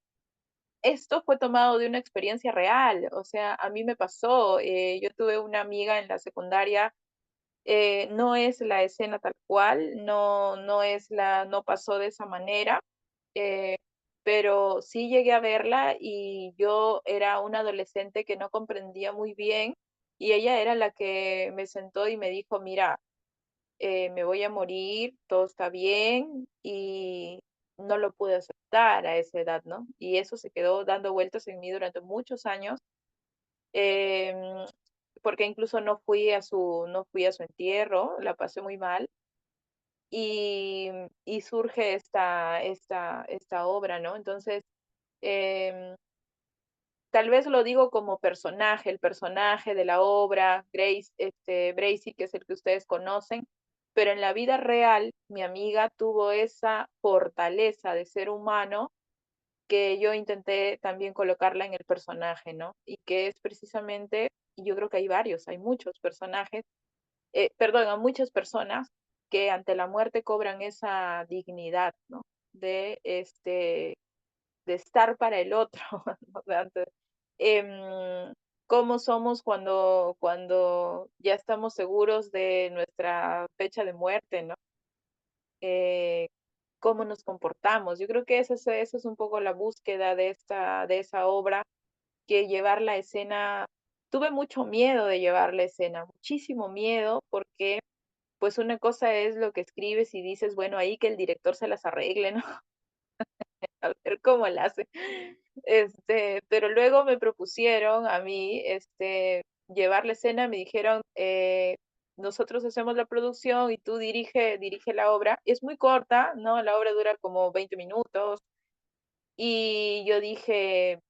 esto fue tomado de una experiencia real, o sea, a mí me pasó, yo tuve una amiga en la secundaria, no es la escena tal cual, no pasó de esa manera, eh, pero sí llegué a verla y yo era una adolescente que no comprendía muy bien y ella era la que me sentó y me dijo, mira, me voy a morir, todo está bien y no lo pude aceptar a esa edad, ¿no? Y eso se quedó dando vueltas en mí durante muchos años, em, porque incluso no fui a su entierro, la pasé muy mal y surge esta obra, ¿no? Entonces, em, tal vez lo digo como personaje, el personaje de la obra, Gracie, que es el que ustedes conocen, pero en la vida real, mi amiga tuvo esa fortaleza de ser humano que yo intenté también colocarla en el personaje, ¿no? Y que es precisamente, y yo creo que hay varios, hay muchos personajes, perdón, hay muchas personas que ante la muerte cobran esa dignidad, ¿no? De de estar para el otro, ¿no? O sea, em, cómo somos cuando ya estamos seguros de nuestra fecha de muerte, ¿no? Eh, cómo nos comportamos. Yo creo que esa es un poco la búsqueda de esa obra, que llevar la escena, tuve mucho miedo de llevar la escena, muchísimo miedo, porque pues una cosa es lo que escribes y dices, bueno, ahí que el director se las arregle, ¿no? A ver cómo la hace. Pero luego me propusieron a mí, llevar la escena, me dijeron, nosotros hacemos la producción y tú dirige la obra. Es muy corta, ¿no? La obra dura como 20 minutos. Y yo dije,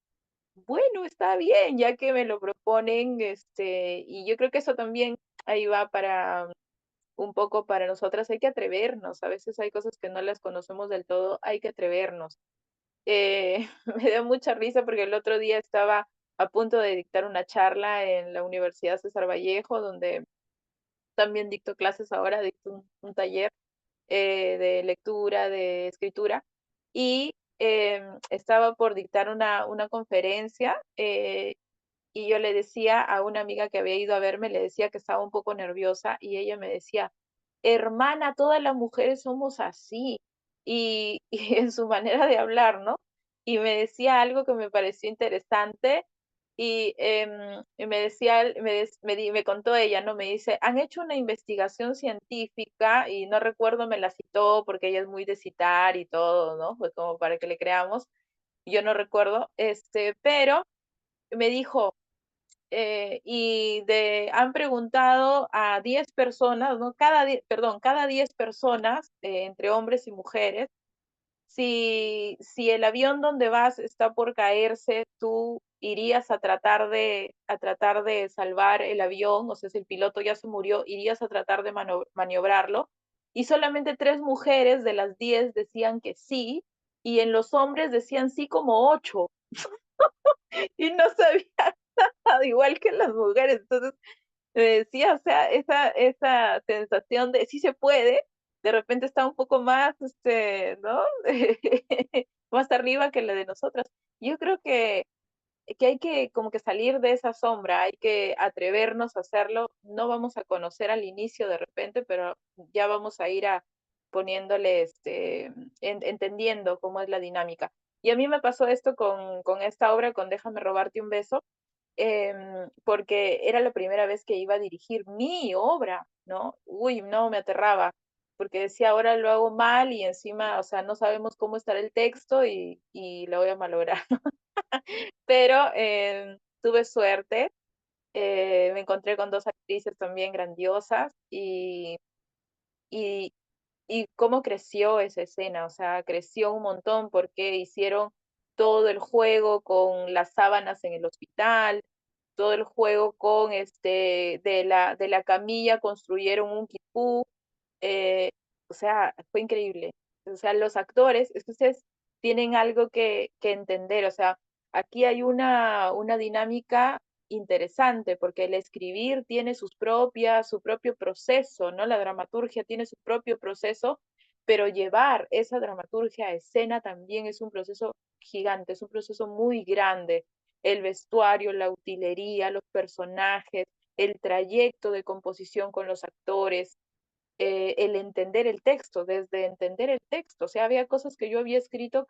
bueno, está bien, ya que me lo proponen, y yo creo que eso también ahí va para un poco para nosotras, hay que atrevernos. A veces hay cosas que no las conocemos del todo, hay que atrevernos. Me dio mucha risa porque el otro día estaba a punto de dictar una charla en la Universidad César Vallejo, donde también dicto clases ahora, dicto un taller de lectura, de escritura, y estaba por dictar una conferencia y yo le decía a una amiga que había ido a verme, le decía que estaba un poco nerviosa y ella me decía, hermana, todas las mujeres somos así. Y en su manera de hablar, ¿no? Y me decía algo que me pareció interesante y me decía, me contó ella, ¿no? Me dice, han hecho una investigación científica y no recuerdo, me la citó porque ella es muy de citar y todo, ¿no? Pues como para que le creamos. Yo no recuerdo, pero me dijo, han preguntado a 10 personas, ¿no? Cada 10 personas, entre hombres y mujeres, si el avión donde vas está por caerse, tú irías a tratar de salvar el avión, o sea, si el piloto ya se murió, irías a tratar de maniobrarlo. Y solamente 3 mujeres de las 10 decían que sí, y en los hombres decían sí como 8, y no sabía nada, igual que las mujeres. Entonces, me decía, o sea, esa sensación de sí se puede, de repente está un poco más, ¿no? Más arriba que la de nosotras. Yo creo que hay que como que salir de esa sombra, hay que atrevernos a hacerlo. No vamos a conocer al inicio de repente, pero ya vamos a ir poniéndole, entendiendo cómo es la dinámica. Y a mí me pasó esto con esta obra, con Déjame robarte un beso, porque era la primera vez que iba a dirigir mi obra, ¿no? Uy, no, me aterraba, porque decía, ahora lo hago mal y encima, o sea, no sabemos cómo estará el texto y lo voy a malograr. Pero tuve suerte, me encontré con dos actrices también grandiosas y, y cómo creció esa escena, o sea, creció un montón porque hicieron todo el juego con las sábanas en el hospital, todo el juego con de la camilla construyeron un kipú, eh, o sea, fue increíble. O sea, los actores, es que ustedes tienen algo que entender, o sea, aquí hay una dinámica interesante, porque el escribir tiene su propio proceso, ¿no? La dramaturgia tiene su propio proceso, pero llevar esa dramaturgia a escena también es un proceso gigante, es un proceso muy grande. El vestuario, la utilería, los personajes, el trayecto de composición con los actores, el entender el texto, desde entender el texto. O sea, había cosas que yo había escrito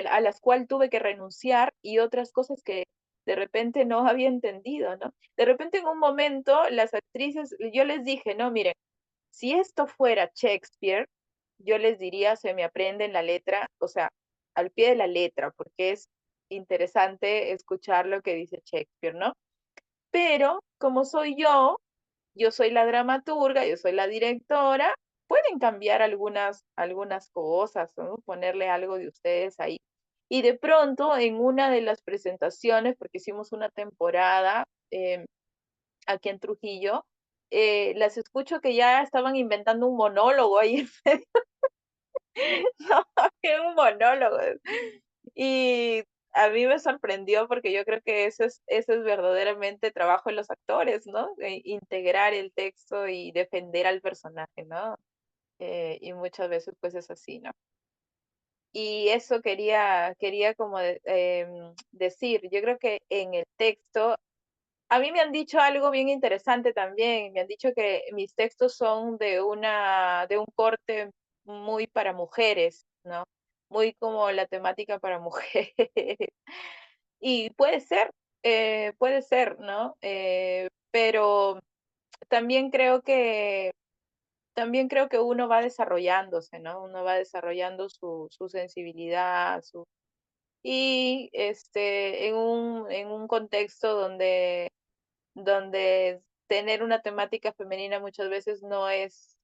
a las cuales tuve que renunciar y otras cosas que de repente no había entendido, ¿no? De repente en un momento las actrices, yo les dije, no, miren, si esto fuera Shakespeare, yo les diría, se me aprende en la letra, o sea, al pie de la letra, porque es interesante escuchar lo que dice Shakespeare, ¿no? Pero como soy yo soy la dramaturga, yo soy la directora, pueden cambiar algunas cosas, ¿no? Ponerle algo de ustedes ahí. Y de pronto, en una de las presentaciones, porque hicimos una temporada aquí en Trujillo, las escucho que ya estaban inventando un monólogo ahí. No, que un monólogo. Y a mí me sorprendió porque yo creo que eso es verdaderamente trabajo de los actores, ¿no? Integrar el texto y defender al personaje, ¿no? Y muchas veces pues es así, ¿no? Y eso quería como decir, yo creo que en el texto, a mí me han dicho algo bien interesante también, me han dicho que mis textos son de un corte muy para mujeres, ¿no? Muy como la temática para mujeres. Y puede ser, ¿no? Pero también creo que, también creo que uno va desarrollándose, ¿no? Uno va desarrollando su sensibilidad, y en un contexto donde tener una temática femenina muchas veces no es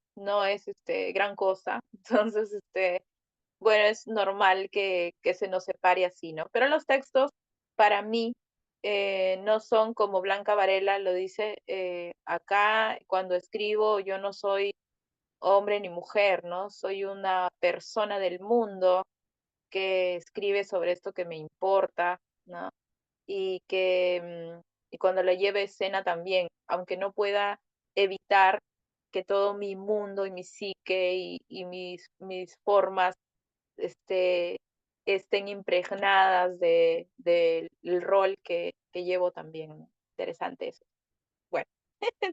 gran cosa. Entonces, bueno, es normal que se nos separe así, ¿no? Pero los textos, para mí, no son como Blanca Varela lo dice acá, cuando escribo, yo no soy hombre ni mujer, ¿no? Soy una persona del mundo que escribe sobre esto que me importa, ¿no? Y y cuando lo lleve a escena también, aunque no pueda evitar que todo mi mundo y mi psique y mis formas este, estén impregnadas del rol que llevo también, ¿no? Interesante eso. Bueno,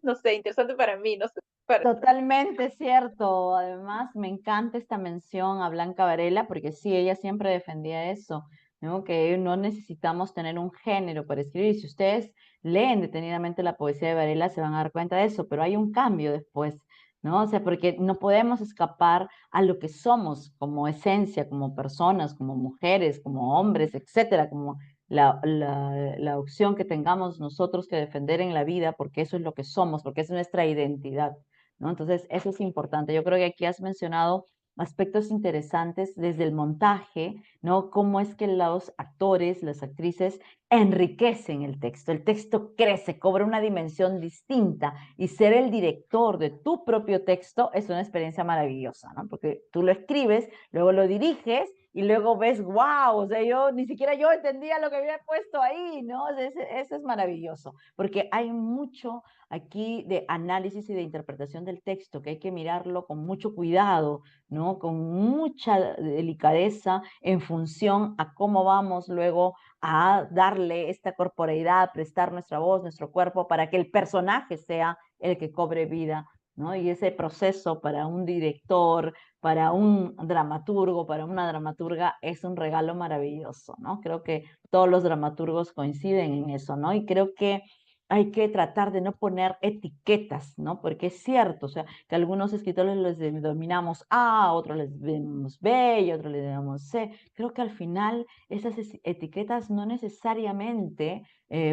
no sé, interesante para mí, no sé. Totalmente cierto. Además, me encanta esta mención a Blanca Varela porque sí, ella siempre defendía eso, ¿no? Que no necesitamos tener un género para escribir. Si ustedes leen detenidamente la poesía de Varela, se van a dar cuenta de eso, pero hay un cambio después, ¿no? O sea, porque no podemos escapar a lo que somos como esencia, como personas, como mujeres, como hombres, etcétera, como la opción que tengamos nosotros que defender en la vida, porque eso es lo que somos, porque es nuestra identidad, ¿no? Entonces, eso es importante. Yo creo que aquí has mencionado aspectos interesantes desde el montaje, ¿no? Cómo es que los actores, las actrices enriquecen el texto. El texto crece, cobra una dimensión distinta y ser el director de tu propio texto es una experiencia maravillosa, ¿no? Porque tú lo escribes, luego lo diriges y luego ves, wow, o sea, ni siquiera yo entendía lo que había puesto ahí, ¿no? Eso es maravilloso, porque hay mucho aquí de análisis y de interpretación del texto, que hay que mirarlo con mucho cuidado, ¿no? Con mucha delicadeza en función a cómo vamos luego a darle esta corporeidad, prestar nuestra voz, nuestro cuerpo, para que el personaje sea el que cobre vida ¿no? Y ese proceso para un director, para un dramaturgo, para una dramaturga, es un regalo maravilloso, ¿no? Creo que todos los dramaturgos coinciden en eso, ¿no? Y creo que hay que tratar de no poner etiquetas, ¿no? Porque es cierto, o sea, que a algunos escritores les denominamos A, a otros les denominamos B y a otros les denominamos C. Creo que al final esas etiquetas no necesariamente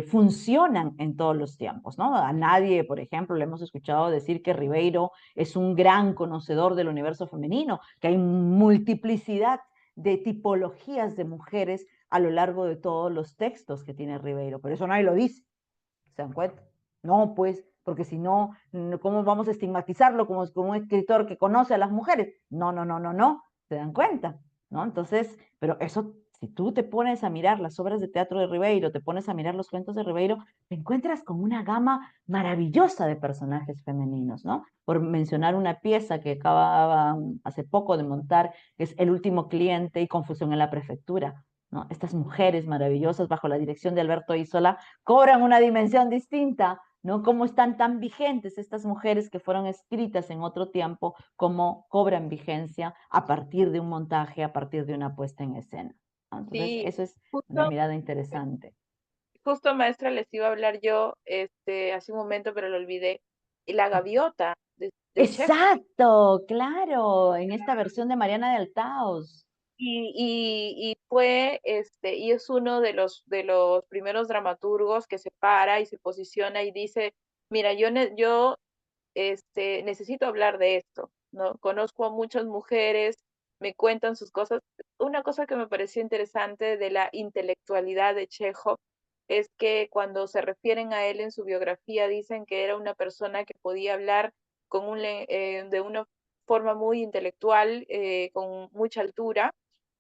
funcionan en todos los tiempos, ¿no? A nadie, por ejemplo, le hemos escuchado decir que Ribeiro es un gran conocedor del universo femenino, que hay multiplicidad de tipologías de mujeres a lo largo de todos los textos que tiene Ribeiro, pero eso nadie lo dice. ¿Se dan cuenta? No, pues, porque si no, ¿cómo vamos a estigmatizarlo como un escritor que conoce a las mujeres? No, no, no, no, no. ¿Se dan cuenta? ¿No? Entonces, pero eso, si tú te pones a mirar las obras de teatro de Ribeiro, te pones a mirar los cuentos de Ribeiro, te encuentras con una gama maravillosa de personajes femeninos, ¿no? Por mencionar una pieza que acababa hace poco de montar, que es El último cliente y Confusión en la prefectura, ¿no? Estas mujeres maravillosas bajo la dirección de Alberto Isola cobran una dimensión distinta, ¿no? Cómo están tan vigentes estas mujeres que fueron escritas en otro tiempo, cómo cobran vigencia a partir de un montaje, a partir de una puesta en escena, ¿no? Entonces, Sí, eso es una justo, mirada interesante. justo maestra les iba a hablar yo hace un momento, pero lo olvidé. Y La Gaviota de Chekhov. Exacto, claro, en esta versión de Mariana del Taos. Y fue, y es uno de los primeros dramaturgos que se para y se posiciona y dice, mira, yo necesito hablar de esto, ¿no? Conozco a muchas mujeres, me cuentan sus cosas. Una cosa que me pareció interesante de la intelectualidad de Chekhov es que cuando se refieren a él en su biografía dicen que era una persona que podía hablar de una forma muy intelectual, con mucha altura,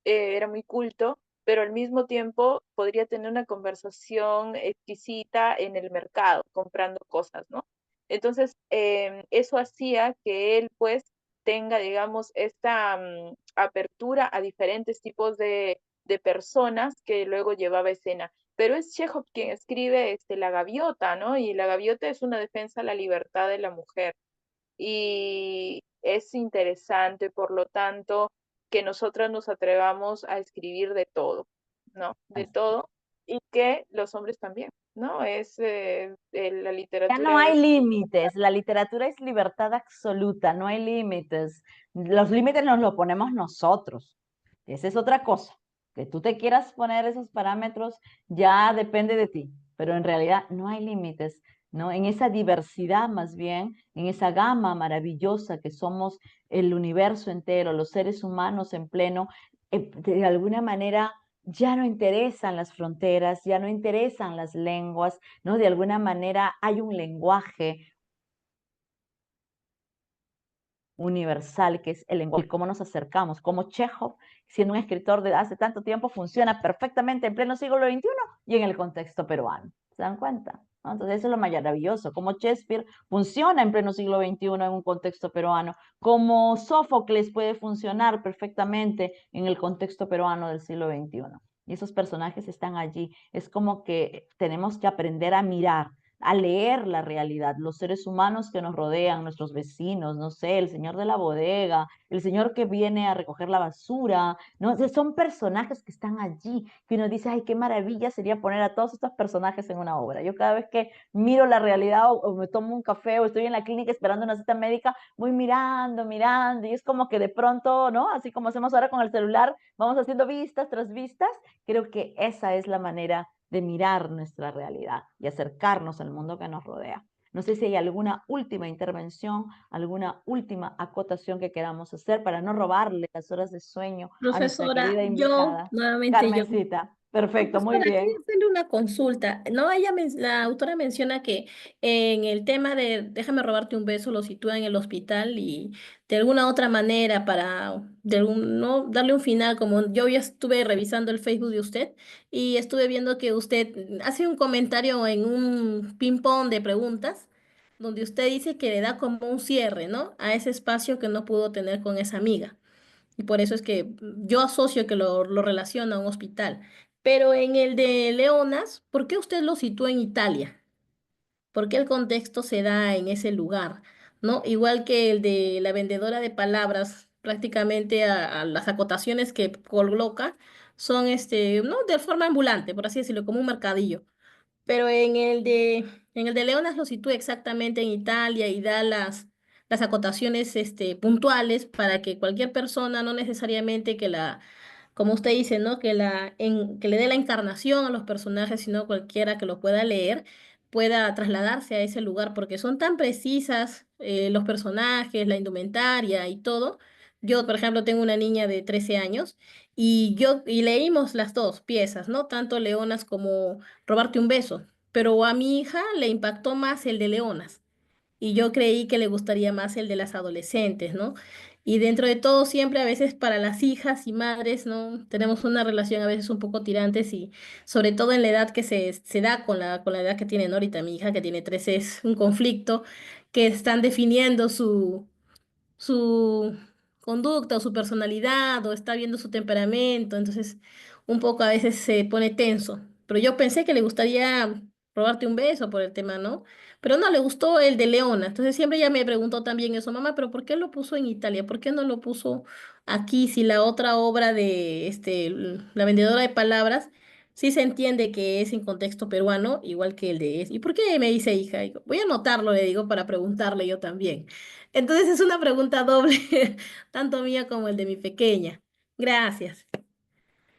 era muy culto, pero al mismo tiempo podría tener una conversación exquisita en el mercado, comprando cosas, ¿no? Entonces, eso hacía que él pues tenga, digamos, esta apertura a diferentes tipos de personas que luego llevaba a escena. Pero es Chekhov quien escribe La Gaviota, ¿no? Y La Gaviota es una defensa a la libertad de la mujer. Y es interesante, por lo tanto, que nosotras nos atrevamos a escribir de todo, ¿no? De todo, y que los hombres también, ¿no? La Ya no literatura hay es límites, la literatura es libertad absoluta, no hay límites. Los límites nos los ponemos nosotros. Esa es otra cosa. Que tú te quieras poner esos parámetros ya depende de ti, pero en realidad no hay límites, ¿no? En esa diversidad más bien, en esa gama maravillosa que somos el universo entero, los seres humanos en pleno, de alguna manera ya no interesan las fronteras, ya no interesan las lenguas, ¿no? De alguna manera hay un lenguaje universal que es el lenguaje, cómo nos acercamos, cómo Chekhov, siendo un escritor de hace tanto tiempo, funciona perfectamente en pleno siglo XXI y en el contexto peruano. ¿Se dan cuenta? ¿No? Entonces eso es lo maravilloso, cómo Shakespeare funciona en pleno siglo XXI en un contexto peruano, cómo Sófocles puede funcionar perfectamente en el contexto peruano del siglo XXI. Y esos personajes están allí. Es como que tenemos que aprender a mirar, a leer la realidad, los seres humanos que nos rodean, nuestros vecinos, no sé, el señor de la bodega, el señor que viene a recoger la basura, ¿no? O sea, son personajes que están allí, que uno dice, ay, qué maravilla sería poner a todos estos personajes en una obra. Yo cada vez que miro la realidad o me tomo un café o estoy en la clínica esperando una cita médica, voy mirando, mirando, y es como que de pronto, ¿no? Así como hacemos ahora con el celular, vamos haciendo vistas tras vistas, creo que esa es la manera de mirar nuestra realidad y acercarnos al mundo que nos rodea. No sé si hay alguna última intervención, alguna última acotación que queramos hacer para no robarle las horas de sueño a nuestra Profesora, querida invitada. nuevamente yo. Carmencita, perfecto, muy Profesora, bien. quería hacerle una consulta. No, la autora menciona que en el tema de déjame robarte un beso lo sitúa en el hospital y de alguna otra manera no darle un final, como yo ya estuve revisando el Facebook de usted y estuve viendo que usted hace un comentario en un ping-pong de preguntas donde usted dice que le da como un cierre, ¿no? A ese espacio que no pudo tener con esa amiga. Y por eso es que yo asocio que lo relaciona a un hospital. Pero en el de Leonas, ¿por qué usted lo sitúa en Italia? ¿Por qué el contexto se da en ese lugar? ¿no? Igual que el de la vendedora de palabras, prácticamente a las acotaciones que coloca son ¿no? De forma ambulante, por así decirlo, como un mercadillo. Pero en el de Leonas lo sitúa exactamente en Italia y da las acotaciones puntuales para que cualquier persona, no necesariamente como usted dice, ¿no? Que le dé la encarnación a los personajes, sino cualquiera que lo pueda leer, pueda trasladarse a ese lugar, porque son tan precisas los personajes, la indumentaria y todo. Yo, por ejemplo, tengo una niña de 13 años y leímos las dos piezas, ¿no? Tanto Leonas como Robarte un beso, pero a mi hija le impactó más el de Leonas y yo creí que le gustaría más el de las adolescentes, ¿no? Y dentro de todo, siempre a veces para las hijas y madres, ¿no? Tenemos una relación a veces un poco tirantes y sobre todo en la edad que se da con la edad que tiene ahorita mi hija, que tiene 13, es un conflicto que están definiendo su conducta o su personalidad o está viendo su temperamento, entonces un poco a veces se pone tenso. Pero yo pensé que le gustaría robarte un beso por el tema, ¿no? Pero no, le gustó el de Leona. Entonces siempre ella me preguntó también eso, mamá, pero ¿por qué lo puso en Italia? ¿Por qué no lo puso aquí si la otra obra de La vendedora de palabras sí se entiende que es en contexto peruano, igual que el de ¿Y por qué me dice hija? Digo, voy a anotarlo, le digo, para preguntarle yo también. Entonces es una pregunta doble, tanto mía como el de mi pequeña. Gracias.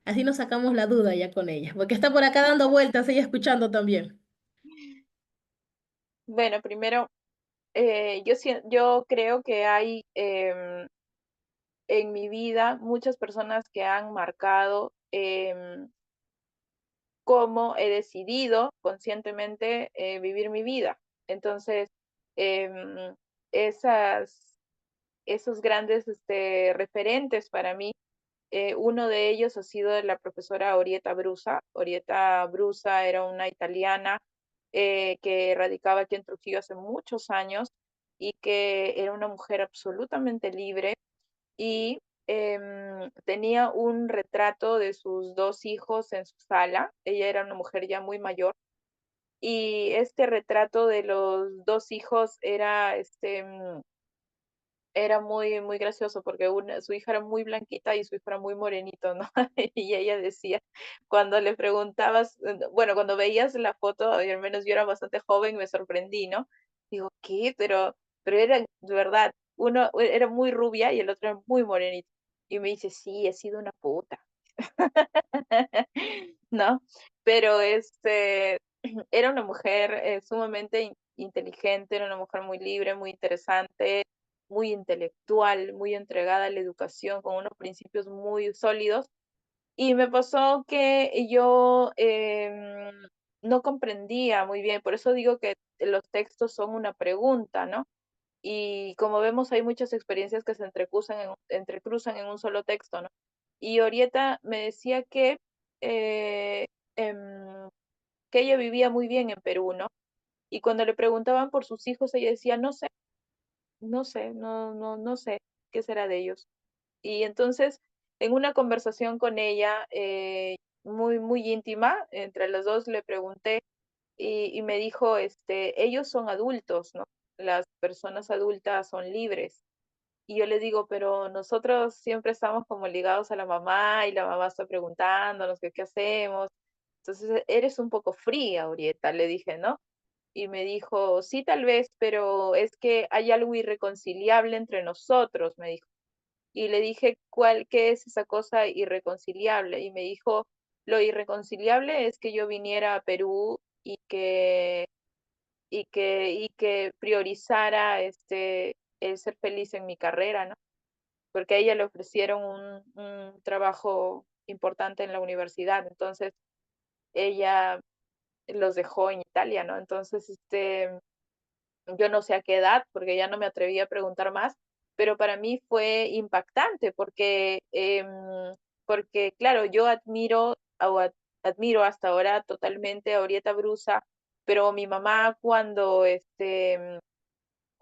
Así nos sacamos la duda ya con ella, porque está por acá dando vueltas, ella escuchando también. Bueno, primero, yo creo que hay en mi vida muchas personas que han marcado cómo he decidido conscientemente vivir mi vida. Entonces, em, esas, esos grandes referentes para mí, uno de ellos ha sido la profesora Orietta Brusa. Orietta Brusa era una italiana que radicaba aquí en Trujillo hace muchos años y que era una mujer absolutamente libre y tenía un retrato de sus dos hijos en su sala. Ella era una mujer ya muy mayor y este retrato de los dos hijos era era muy, muy gracioso porque su hija era muy blanquita y su hijo era muy morenito, ¿no? Y ella decía, cuando le preguntabas, bueno, cuando veías la foto, y al menos yo era bastante joven, me sorprendí, ¿no? Digo, ¿qué? Pero era de verdad, uno era muy rubia y el otro era muy morenito. Y me dice, sí, he sido una puta. ¿No? Pero era una mujer sumamente inteligente, era una mujer muy libre, muy interesante, muy intelectual, muy entregada a la educación, con unos principios muy sólidos. Y me pasó que yo no comprendía muy bien, por eso digo que los textos son una pregunta, ¿no? Y como vemos, hay muchas experiencias que se entrecruzan en un solo texto, ¿no? Y Orieta me decía eh, em, que ella vivía muy bien en Perú, ¿no? Y cuando le preguntaban por sus hijos, ella decía, no sé, no sé qué será de ellos. Y entonces, en una conversación con ella, muy, muy íntima, entre los dos le pregunté y me dijo, ellos son adultos, ¿no? Las personas adultas son libres. Y yo le digo, pero nosotros siempre estamos como ligados a la mamá y la mamá está preguntándonos qué hacemos. Entonces, eres un poco fría, Orieta, le dije, ¿no? Y me dijo, sí, tal vez, pero es que hay algo irreconciliable entre nosotros, me dijo. Y le dije, ¿qué es esa cosa irreconciliable? Y me dijo, lo irreconciliable es que yo viniera a Perú y que priorizara el ser feliz en mi carrera, ¿no? Porque a ella le ofrecieron un trabajo importante en la universidad, entonces ella los dejó en Italia, ¿no? Entonces, yo no sé a qué edad, porque ya no me atreví a preguntar más, pero para mí fue impactante porque claro, yo admiro hasta ahora totalmente a Orieta Brusa, pero mi mamá cuando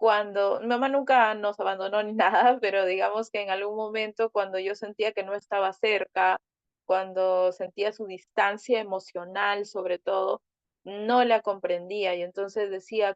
mi mamá nunca nos abandonó ni nada, pero digamos que en algún momento cuando yo sentía que no estaba cerca, cuando sentía su distancia emocional sobre todo, no la comprendía y entonces decía,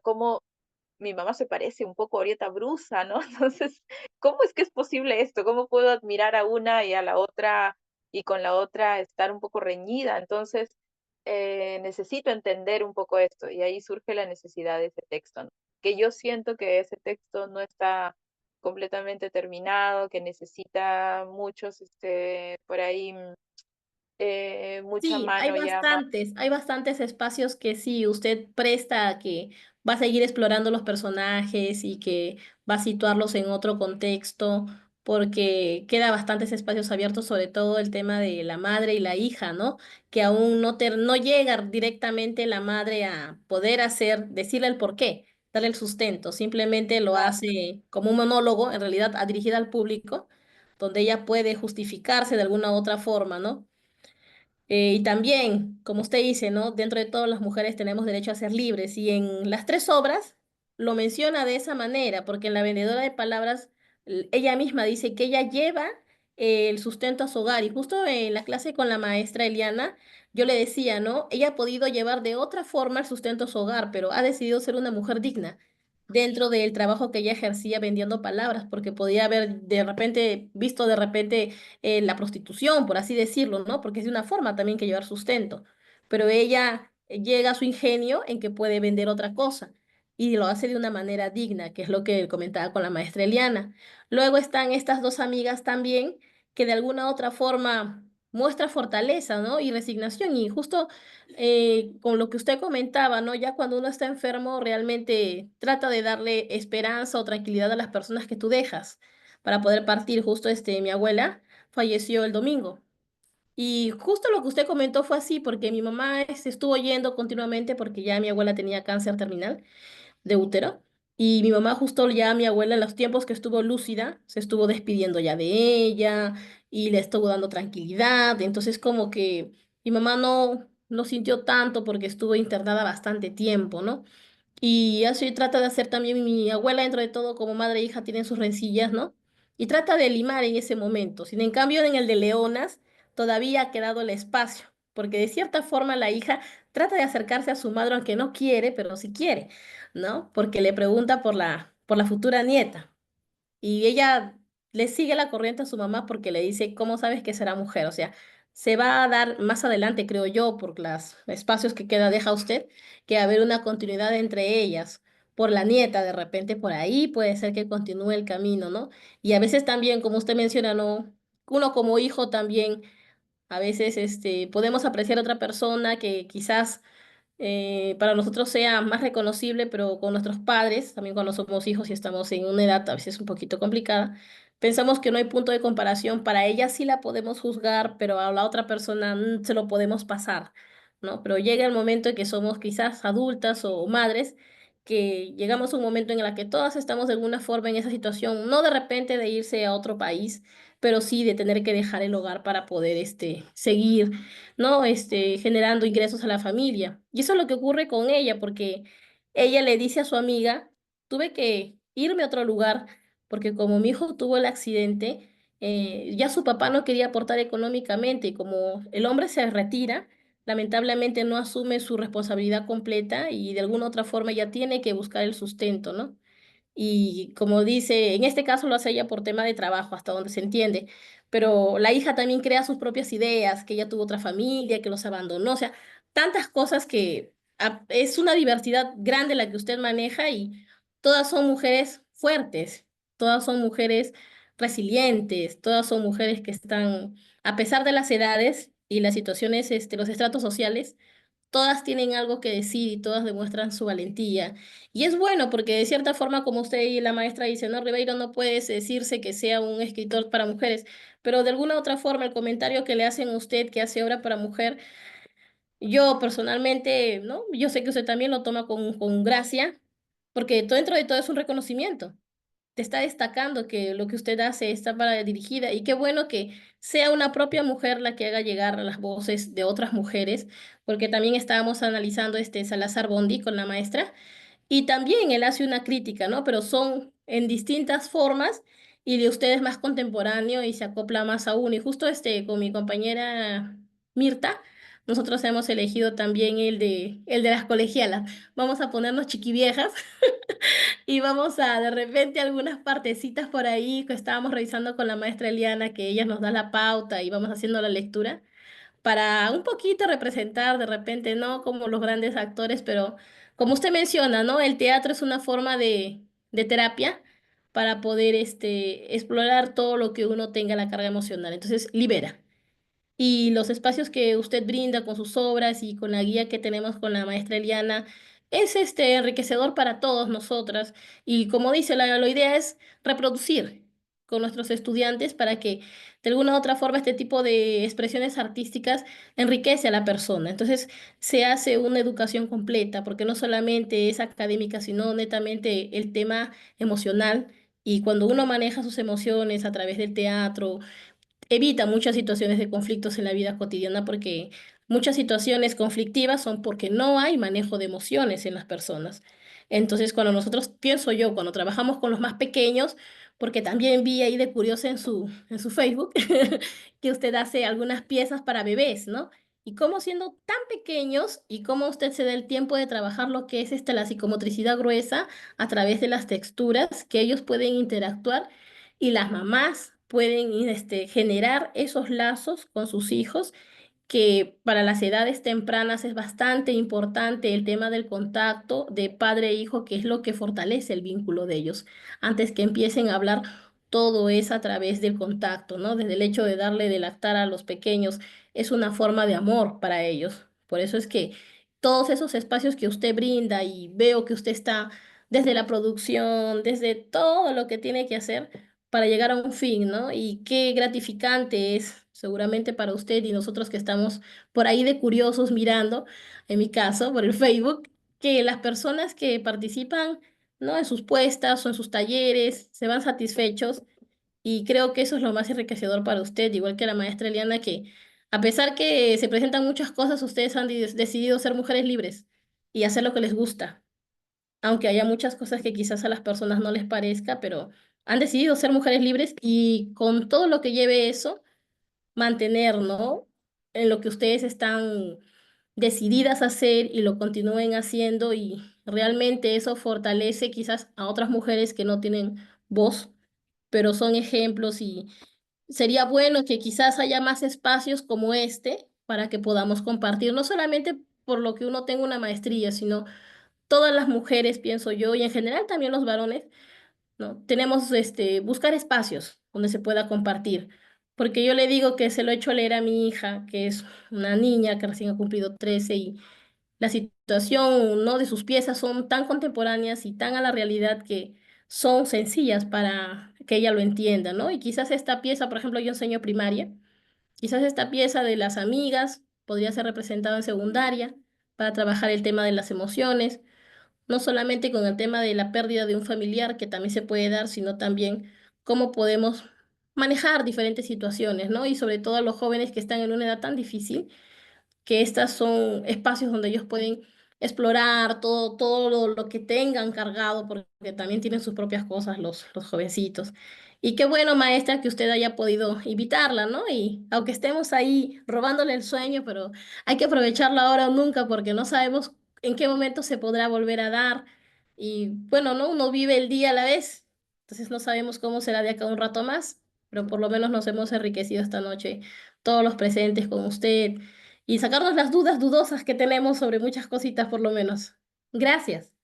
mi mamá se parece un poco a Orieta Brusa, ¿no? Entonces, ¿cómo es que es posible esto? ¿Cómo puedo admirar a una y a la otra y con la otra estar un poco reñida? Entonces, necesito entender un poco esto y ahí surge la necesidad de ese texto, ¿no? Que yo siento que ese texto no está completamente terminado, que necesita muchos, por ahí, mucha Sí, hay mano ya más. hay bastantes espacios que sí, usted presta a que va a seguir explorando los personajes y que va a situarlos en otro contexto, porque queda bastantes espacios abiertos, sobre todo el tema de la madre y la hija, ¿no? Que aún no llega directamente la madre a poder decirle el porqué, darle el sustento, simplemente lo Claro. hace como un monólogo, en realidad dirigida al público, donde ella puede justificarse de alguna u otra forma, ¿no? Y también, como usted dice, ¿no? Dentro de todas las mujeres tenemos derecho a ser libres. Y en las tres obras lo menciona de esa manera, porque en La vendedora de palabras, ella misma dice que ella lleva el sustento a su hogar. Y justo en la clase con la maestra Eliana, yo le decía, ¿no? Ella ha podido llevar de otra forma el sustento a su hogar, pero ha decidido ser una mujer digna dentro del trabajo que ella ejercía vendiendo palabras, porque podía haber de repente visto de repente la prostitución, por así decirlo, ¿no? Porque es de una forma también que llevar sustento. Pero ella llega a su ingenio en que puede vender otra cosa y lo hace de una manera digna, que es lo que comentaba con la maestra Eliana. Luego están estas dos amigas también que de alguna u otra forma muestra fortaleza, ¿no? Y resignación. Y justo con lo que usted comentaba, ¿no? Ya cuando uno está enfermo, realmente trata de darle esperanza o tranquilidad a las personas que tú dejas para poder partir. Justo mi abuela falleció el domingo. Y justo lo que usted comentó fue así, porque mi mamá estuvo yendo continuamente porque ya mi abuela tenía cáncer terminal de útero. Y mi mamá justo ya, mi abuela, en los tiempos que estuvo lúcida, se estuvo despidiendo ya de ella y le estuvo dando tranquilidad. Entonces como que mi mamá no sintió tanto porque estuvo internada bastante tiempo, ¿no? Y así trata de hacer también mi abuela, dentro de todo, como madre e hija, tienen sus rencillas, ¿no? Y trata de limar en ese momento. Sin en cambio, en el de Leonas, todavía ha quedado el espacio, porque de cierta forma la hija trata de acercarse a su madre, aunque no quiere, pero sí quiere, ¿no? Porque le pregunta por la futura nieta. Y ella le sigue la corriente a su mamá porque le dice, ¿cómo sabes que será mujer? O sea, se va a dar más adelante, creo yo, por los espacios que queda, deja usted, que haber una continuidad entre ellas. Por la nieta, de repente por ahí puede ser que continúe el camino, ¿no? Y a veces también, como usted menciona, ¿no? Uno como hijo también, a veces podemos apreciar a otra persona que quizás para nosotros sea más reconocible, pero con nuestros padres, también cuando somos hijos y estamos en una edad a veces un poquito complicada, pensamos que no hay punto de comparación. Para ella sí la podemos juzgar, pero a la otra persona se lo podemos pasar, ¿no? Pero llega el momento en que somos quizás adultas o madres, que llegamos a un momento en el que todas estamos de alguna forma en esa situación, no de repente de irse a otro país, pero sí de tener que dejar el hogar para poder seguir, ¿no? Generando ingresos a la familia. Y eso es lo que ocurre con ella, porque ella le dice a su amiga, tuve que irme a otro lugar, porque como mi hijo tuvo el accidente, ya su papá no quería aportar económicamente, y como el hombre se retira, lamentablemente no asume su responsabilidad completa y de alguna otra forma ya tiene que buscar el sustento, ¿no? Y como dice, en este caso lo hace ella por tema de trabajo, hasta donde se entiende, pero la hija también crea sus propias ideas, que ella tuvo otra familia, que los abandonó, o sea, tantas cosas que es una diversidad grande la que usted maneja y todas son mujeres fuertes, todas son mujeres resilientes, todas son mujeres que están, a pesar de las edades y las situaciones, los estratos sociales, todas tienen algo que decir y todas demuestran su valentía. Y es bueno porque de cierta forma, como usted y la maestra dicen, no, Ribeiro no puede decirse que sea un escritor para mujeres, pero de alguna otra forma el comentario que le hacen a usted que hace obra para mujer, yo personalmente, ¿no? Yo sé que usted también lo toma con gracia, porque dentro de todo es un reconocimiento, te está destacando que lo que usted hace está para dirigida y qué bueno que sea una propia mujer la que haga llegar las voces de otras mujeres, porque también estábamos analizando Salazar Bondi con la maestra y también él hace una crítica, ¿no? Pero son en distintas formas y de usted es más contemporáneo y se acopla más a uno. Y justo con mi compañera Mirta nosotros hemos elegido también el de las colegialas. Vamos a ponernos chiquiviejas y vamos a de repente algunas partecitas por ahí que estábamos revisando con la maestra Eliana, que ella nos da la pauta y vamos haciendo la lectura para un poquito representar de repente, no como los grandes actores, pero como usted menciona, ¿no? El teatro es una forma de terapia para poder explorar todo lo que uno tenga la carga emocional. Entonces, libera. Y los espacios que usted brinda con sus obras y con la guía que tenemos con la maestra Eliana es enriquecedor para todos nosotras. Y como dice, la idea es reproducir con nuestros estudiantes para que de alguna u otra forma este tipo de expresiones artísticas enriquece a la persona. Entonces se hace una educación completa, porque no solamente es académica, sino netamente el tema emocional. Y cuando uno maneja sus emociones a través del teatro, evita muchas situaciones de conflictos en la vida cotidiana, porque muchas situaciones conflictivas son porque no hay manejo de emociones en las personas. Entonces, cuando nosotros, pienso yo, cuando trabajamos con los más pequeños, porque también vi ahí de curiosa en su Facebook que usted hace algunas piezas para bebés, ¿no? Y cómo siendo tan pequeños y cómo usted se da el tiempo de trabajar lo que es la psicomotricidad gruesa a través de las texturas que ellos pueden interactuar y las mamás pueden generar esos lazos con sus hijos, que para las edades tempranas es bastante importante el tema del contacto de padre e hijo, que es lo que fortalece el vínculo de ellos. Antes que empiecen a hablar, todo es a través del contacto, ¿no? Desde el hecho de darle de lactar a los pequeños, es una forma de amor para ellos. Por eso es que todos esos espacios que usted brinda, y veo que usted está desde la producción, desde todo lo que tiene que hacer para llegar a un fin, ¿no? Y qué gratificante es seguramente para usted y nosotros que estamos por ahí de curiosos mirando, en mi caso, por el Facebook, que las personas que participan, ¿no? En sus puestas o en sus talleres se van satisfechos, y creo que eso es lo más enriquecedor para usted, igual que la maestra Eliana, que a pesar que se presentan muchas cosas, ustedes han decidido ser mujeres libres y hacer lo que les gusta, aunque haya muchas cosas que quizás a las personas no les parezca, pero han decidido ser mujeres libres y con todo lo que lleve eso, mantener, ¿no? En lo que ustedes están decididas a hacer y lo continúen haciendo, y realmente eso fortalece quizás a otras mujeres que no tienen voz, pero son ejemplos, y sería bueno que quizás haya más espacios como este para que podamos compartir, no solamente por lo que uno tenga una maestría, sino todas las mujeres, pienso yo, y en general también los varones, ¿no? Tenemos buscar espacios donde se pueda compartir. Porque yo le digo que se lo he hecho leer a mi hija, que es una niña que recién ha cumplido 13, y la situación, ¿no? de sus piezas son tan contemporáneas y tan a la realidad que son sencillas para que ella lo entienda, ¿no? Y quizás esta pieza, por ejemplo, yo enseño primaria, quizás esta pieza de las amigas podría ser representada en secundaria para trabajar el tema de las emociones, no solamente con el tema de la pérdida de un familiar, que también se puede dar, sino también cómo podemos manejar diferentes situaciones, ¿no? Y sobre todo a los jóvenes que están en una edad tan difícil, que estas son espacios donde ellos pueden explorar todo lo que tengan cargado, porque también tienen sus propias cosas los jovencitos. Y qué bueno, maestra, que usted haya podido invitarla, ¿no? Y aunque estemos ahí robándole el sueño, pero hay que aprovecharlo ahora o nunca, porque no sabemos en qué momento se podrá volver a dar. Y bueno, ¿no? Uno vive el día a la vez, entonces no sabemos cómo será de acá a un rato más, pero por lo menos nos hemos enriquecido esta noche todos los presentes con usted, y sacarnos las dudas dudosas que tenemos sobre muchas cositas por lo menos. Gracias.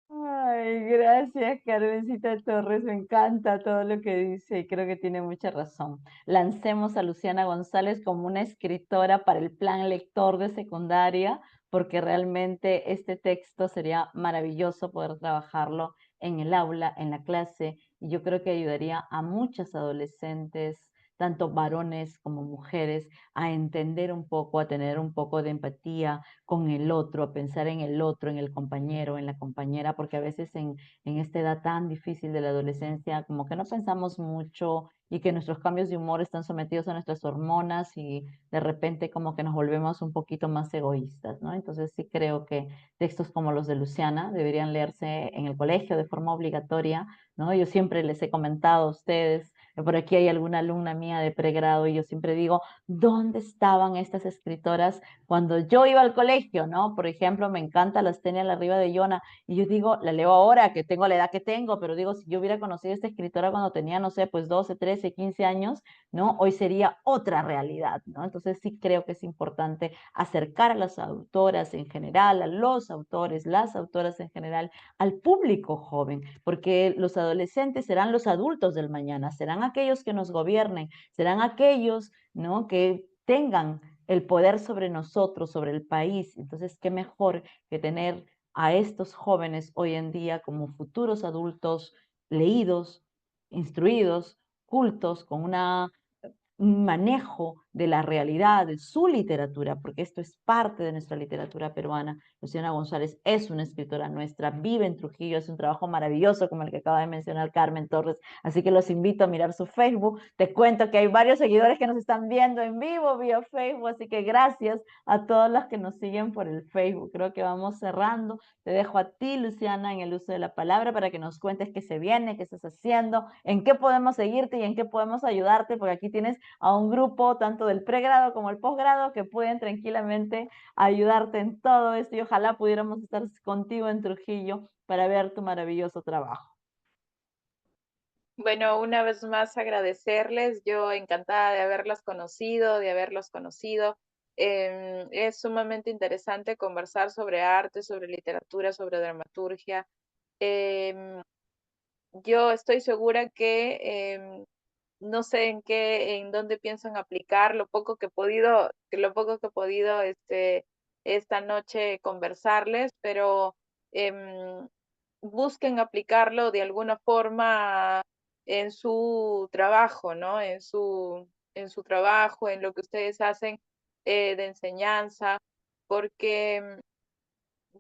Ay, gracias, Carmencita Torres. Me encanta todo lo que dice y creo que tiene mucha razón. Lancemos a Luciana González como una escritora para el plan lector de secundaria, porque realmente este texto sería maravilloso poder trabajarlo en el aula, en la clase, y yo creo que ayudaría a muchas adolescentes, tanto varones como mujeres, a entender un poco, a tener un poco de empatía con el otro, a pensar en el otro, en el compañero, en la compañera, porque a veces en esta edad tan difícil de la adolescencia, como que no pensamos mucho y que nuestros cambios de humor están sometidos a nuestras hormonas y de repente como que nos volvemos un poquito más egoístas, ¿no? Entonces sí creo que textos como los de Luciana deberían leerse en el colegio de forma obligatoria, ¿no? Yo siempre les he comentado a ustedes Por aquí hay alguna alumna mía de pregrado y yo siempre digo, ¿dónde estaban estas escritoras cuando yo iba al colegio, no? Por ejemplo, me encanta la Stenia La Riva de Iona y yo digo, la leo ahora que tengo la edad que tengo, pero digo, si yo hubiera conocido a esta escritora cuando tenía, no sé, pues 12, 13, 15 años, ¿no? Hoy sería otra realidad, ¿no? Entonces sí creo que es importante acercar a las autoras en general, a los autores, las autoras en general, al público joven, porque los adolescentes serán los adultos del mañana, serán aquellos que nos gobiernen, serán aquellos, ¿no? Que tengan el poder sobre nosotros, sobre el país. Entonces, qué mejor que tener a estos jóvenes hoy en día como futuros adultos leídos, instruidos, cultos, con un manejo de la realidad, de su literatura, porque esto es parte de nuestra literatura peruana. Luciana González es una escritora nuestra, vive en Trujillo, hace un trabajo maravilloso como el que acaba de mencionar Carmen Torres, así que los invito a mirar su Facebook. Te cuento que hay varios seguidores que nos están viendo en vivo vía Facebook, así que gracias a todos los que nos siguen por el Facebook. Creo que vamos cerrando. Te dejo a ti, Luciana, en el uso de la palabra para que nos cuentes qué se viene, qué estás haciendo, en qué podemos seguirte y en qué podemos ayudarte, porque aquí tienes a un grupo tanto del pregrado como el posgrado que pueden tranquilamente ayudarte en todo esto y ojalá pudiéramos estar contigo en Trujillo para ver tu maravilloso trabajo. Bueno, una vez más agradecerles, yo encantada de haberlas conocido, de haberlos conocido. Es sumamente interesante conversar sobre arte, sobre literatura, sobre dramaturgia. Em, yo estoy segura que no sé en dónde piensan aplicar lo poco que he podido, esta noche conversarles, pero busquen aplicarlo de alguna forma en su trabajo, ¿no? En su trabajo, en lo que ustedes hacen de enseñanza, porque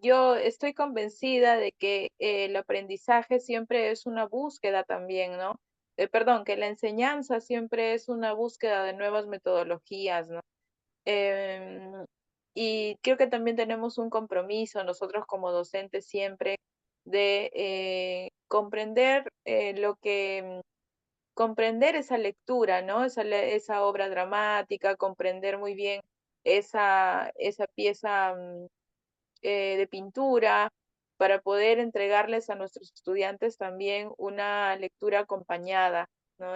yo estoy convencida de que el aprendizaje siempre es una búsqueda también, ¿no? Perdón, que la enseñanza siempre es una búsqueda de nuevas metodologías, ¿no? Em, y creo que también tenemos un compromiso nosotros como docentes siempre de comprender comprender esa lectura, ¿no? Esa obra dramática, comprender muy bien esa pieza de pintura, para poder entregarles a nuestros estudiantes también una lectura acompañada, ¿no?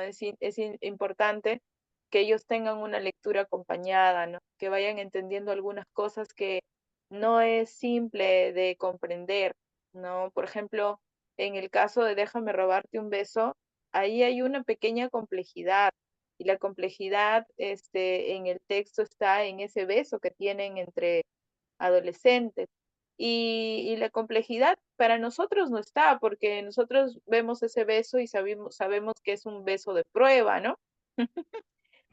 Importante que ellos tengan una lectura acompañada, ¿no? Que vayan entendiendo algunas cosas que no es simple de comprender, ¿no? Por ejemplo, en el caso de Déjame robarte un beso, ahí hay una pequeña complejidad. Y la complejidad en el texto está en ese beso que tienen entre adolescentes. Y la complejidad para nosotros no está, porque nosotros vemos ese beso y sabemos que es un beso de prueba, ¿no?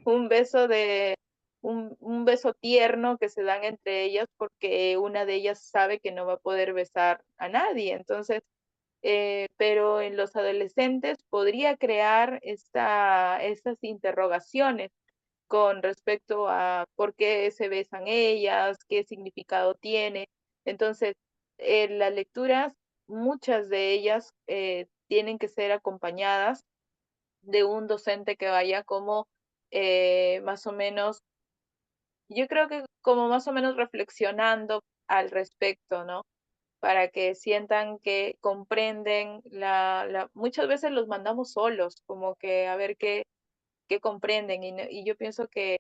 Un beso un beso tierno que se dan entre ellas porque una de ellas sabe que no va a poder besar a nadie. Entonces, pero en los adolescentes podría crear estas interrogaciones con respecto a por qué se besan ellas, qué significado tiene. Entonces, las lecturas, muchas de ellas tienen que ser acompañadas de un docente que vaya como más o menos, yo creo que como más o menos reflexionando al respecto, ¿no? Para que sientan que comprenden muchas veces los mandamos solos, como que a ver qué comprenden y yo pienso que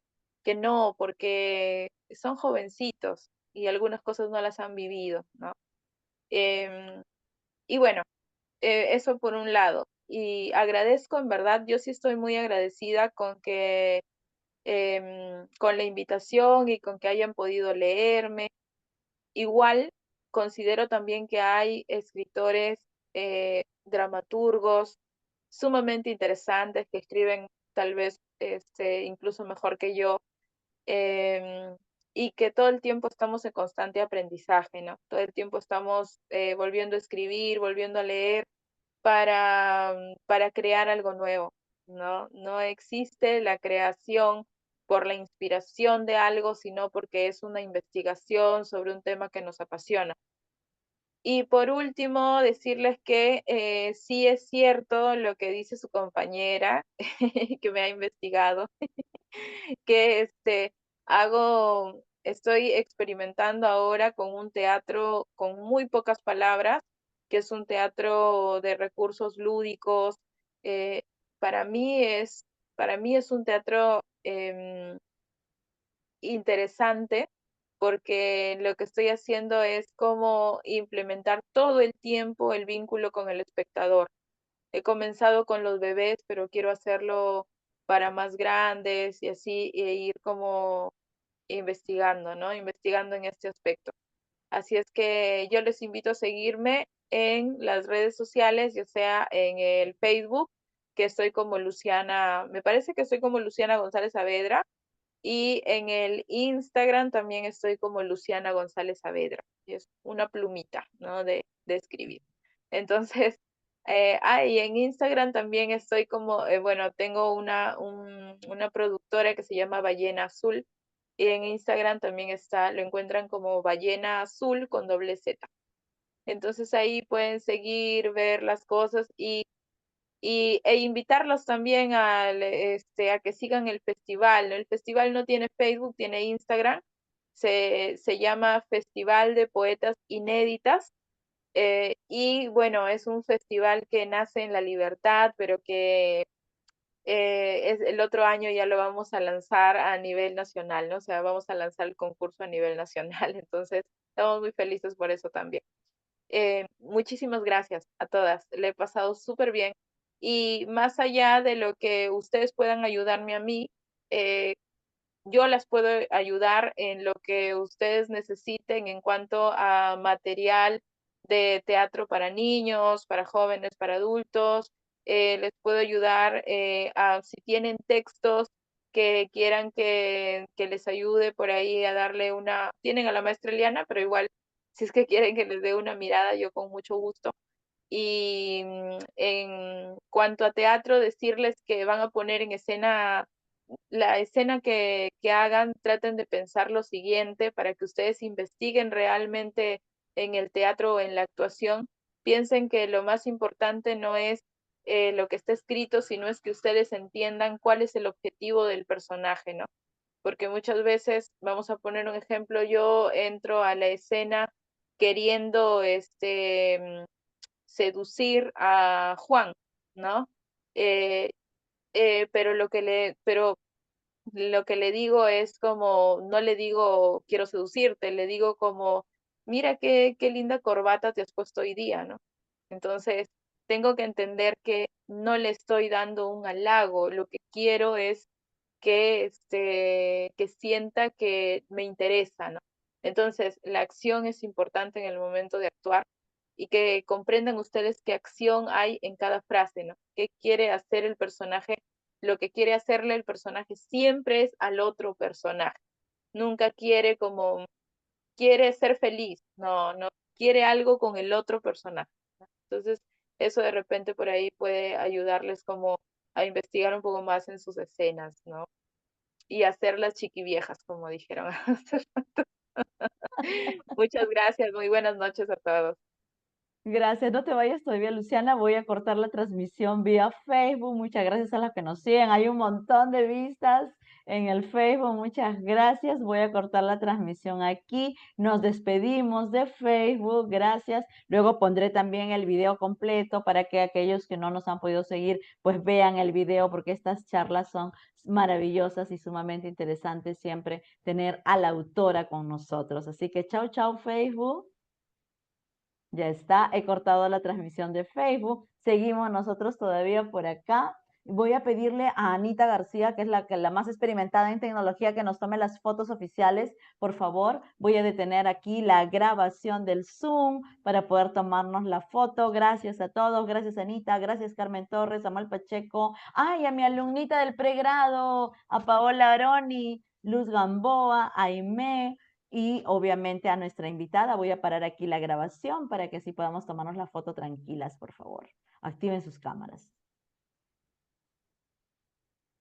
no, porque son jovencitos y algunas cosas no las han vivido, ¿no? Em, y bueno, eso por un lado. Y agradezco, en verdad, yo sí estoy muy agradecida con que, con la invitación y con que hayan podido leerme. Igual considero también que hay escritores, dramaturgos sumamente interesantes que escriben tal vez incluso mejor que yo, em, y que todo el tiempo estamos en constante aprendizaje, ¿no? Todo el tiempo estamos volviendo a escribir, volviendo a leer para crear algo nuevo, ¿no? No existe la creación por la inspiración de algo, sino porque es una investigación sobre un tema que nos apasiona. Y por último, decirles que sí es cierto lo que dice su compañera, que me ha investigado, que estoy experimentando ahora con un teatro con muy pocas palabras, que es un teatro de recursos lúdicos. Eh, para mí es, para mí es un teatro interesante porque lo que estoy haciendo es como implementar todo el tiempo el vínculo con el espectador. He comenzado con los bebés, pero quiero hacerlo para más grandes y así e ir como investigando, ¿no? Investigando en este aspecto. Así es que yo les invito a seguirme en las redes sociales, ya sea en el Facebook, que estoy como Luciana, me parece que estoy como Luciana González Saavedra, y en el Instagram también estoy como Luciana González Saavedra. Y es una plumita, ¿no? De escribir. Entonces, y en Instagram también estoy como, bueno, tengo una productora que se llama Ballena Azul. Y en Instagram también está, lo encuentran como Ballena Azul con doble Z. Entonces ahí pueden seguir, ver las cosas e invitarlos también a que sigan el festival, ¿no? El festival no tiene Facebook, tiene Instagram, se llama Festival de Poetas Inéditas, y bueno, es un festival que nace en La Libertad, pero que el otro año ya lo vamos a lanzar a nivel nacional, ¿no? O sea, vamos a lanzar el concurso a nivel nacional, entonces estamos muy felices por eso también. Muchísimas gracias a todas. Le he pasado súper bien. Y más allá de lo que ustedes puedan ayudarme a mí, eh, yo las puedo ayudar en lo que ustedes necesiten en cuanto a material de teatro para niños, para jóvenes, para adultos. Les puedo ayudar si tienen textos que quieran que les ayude por ahí a darle tienen a la maestra Eliana, pero igual, si es que quieren que les dé una mirada, yo con mucho gusto. Y en cuanto a teatro, decirles que van a poner en escena la escena que hagan, traten de pensar lo siguiente para que ustedes investiguen realmente en el teatro o en la actuación. Piensen que lo más importante no es lo que está escrito, sino es que ustedes entiendan cuál es el objetivo del personaje, ¿no? Porque muchas veces, vamos a poner un ejemplo, yo entro a la escena queriendo seducir a Juan, ¿no? Eh, pero lo que le digo es como, no le digo quiero seducirte, le digo como, mira qué linda corbata te has puesto hoy día, ¿no? Entonces, tengo que entender que no le estoy dando un halago, lo que quiero es que sienta que me interesa, ¿no? Entonces, la acción es importante en el momento de actuar y que comprendan ustedes qué acción hay en cada frase, ¿no? ¿Qué quiere hacer el personaje? Lo que quiere hacerle el personaje siempre es al otro personaje. Nunca quiere ser feliz, no, quiere algo con el otro personaje, ¿no? Entonces, eso de repente por ahí puede ayudarles como a investigar un poco más en sus escenas, ¿no? Y hacerlas chiquiviejas, como dijeron. Muchas gracias, muy buenas noches a todos. Gracias, no te vayas todavía, Luciana. Voy a cortar la transmisión vía Facebook. Muchas gracias a los que nos siguen. Hay un montón de vistas en el Facebook. Muchas gracias. Voy a cortar la transmisión aquí. Nos despedimos de Facebook. Gracias. Luego pondré también el video completo para que aquellos que no nos han podido seguir, pues vean el video, porque estas charlas son maravillosas y sumamente interesantes siempre tener a la autora con nosotros. Así que chao, chao, Facebook. Ya está, he cortado la transmisión de Facebook. Seguimos nosotros todavía por acá. Voy a pedirle a Anita García, que es la más experimentada en tecnología, que nos tome las fotos oficiales. Por favor, voy a detener aquí la grabación del Zoom para poder tomarnos la foto. Gracias a todos. Gracias, Anita. Gracias, Carmen Torres, Samuel Pacheco. Ay, a mi alumnita del pregrado, a Paola Aroni, Luz Gamboa, Aimé. Y obviamente a nuestra invitada. Voy a parar aquí la grabación para que así podamos tomarnos la foto tranquilas, por favor. Activen sus cámaras.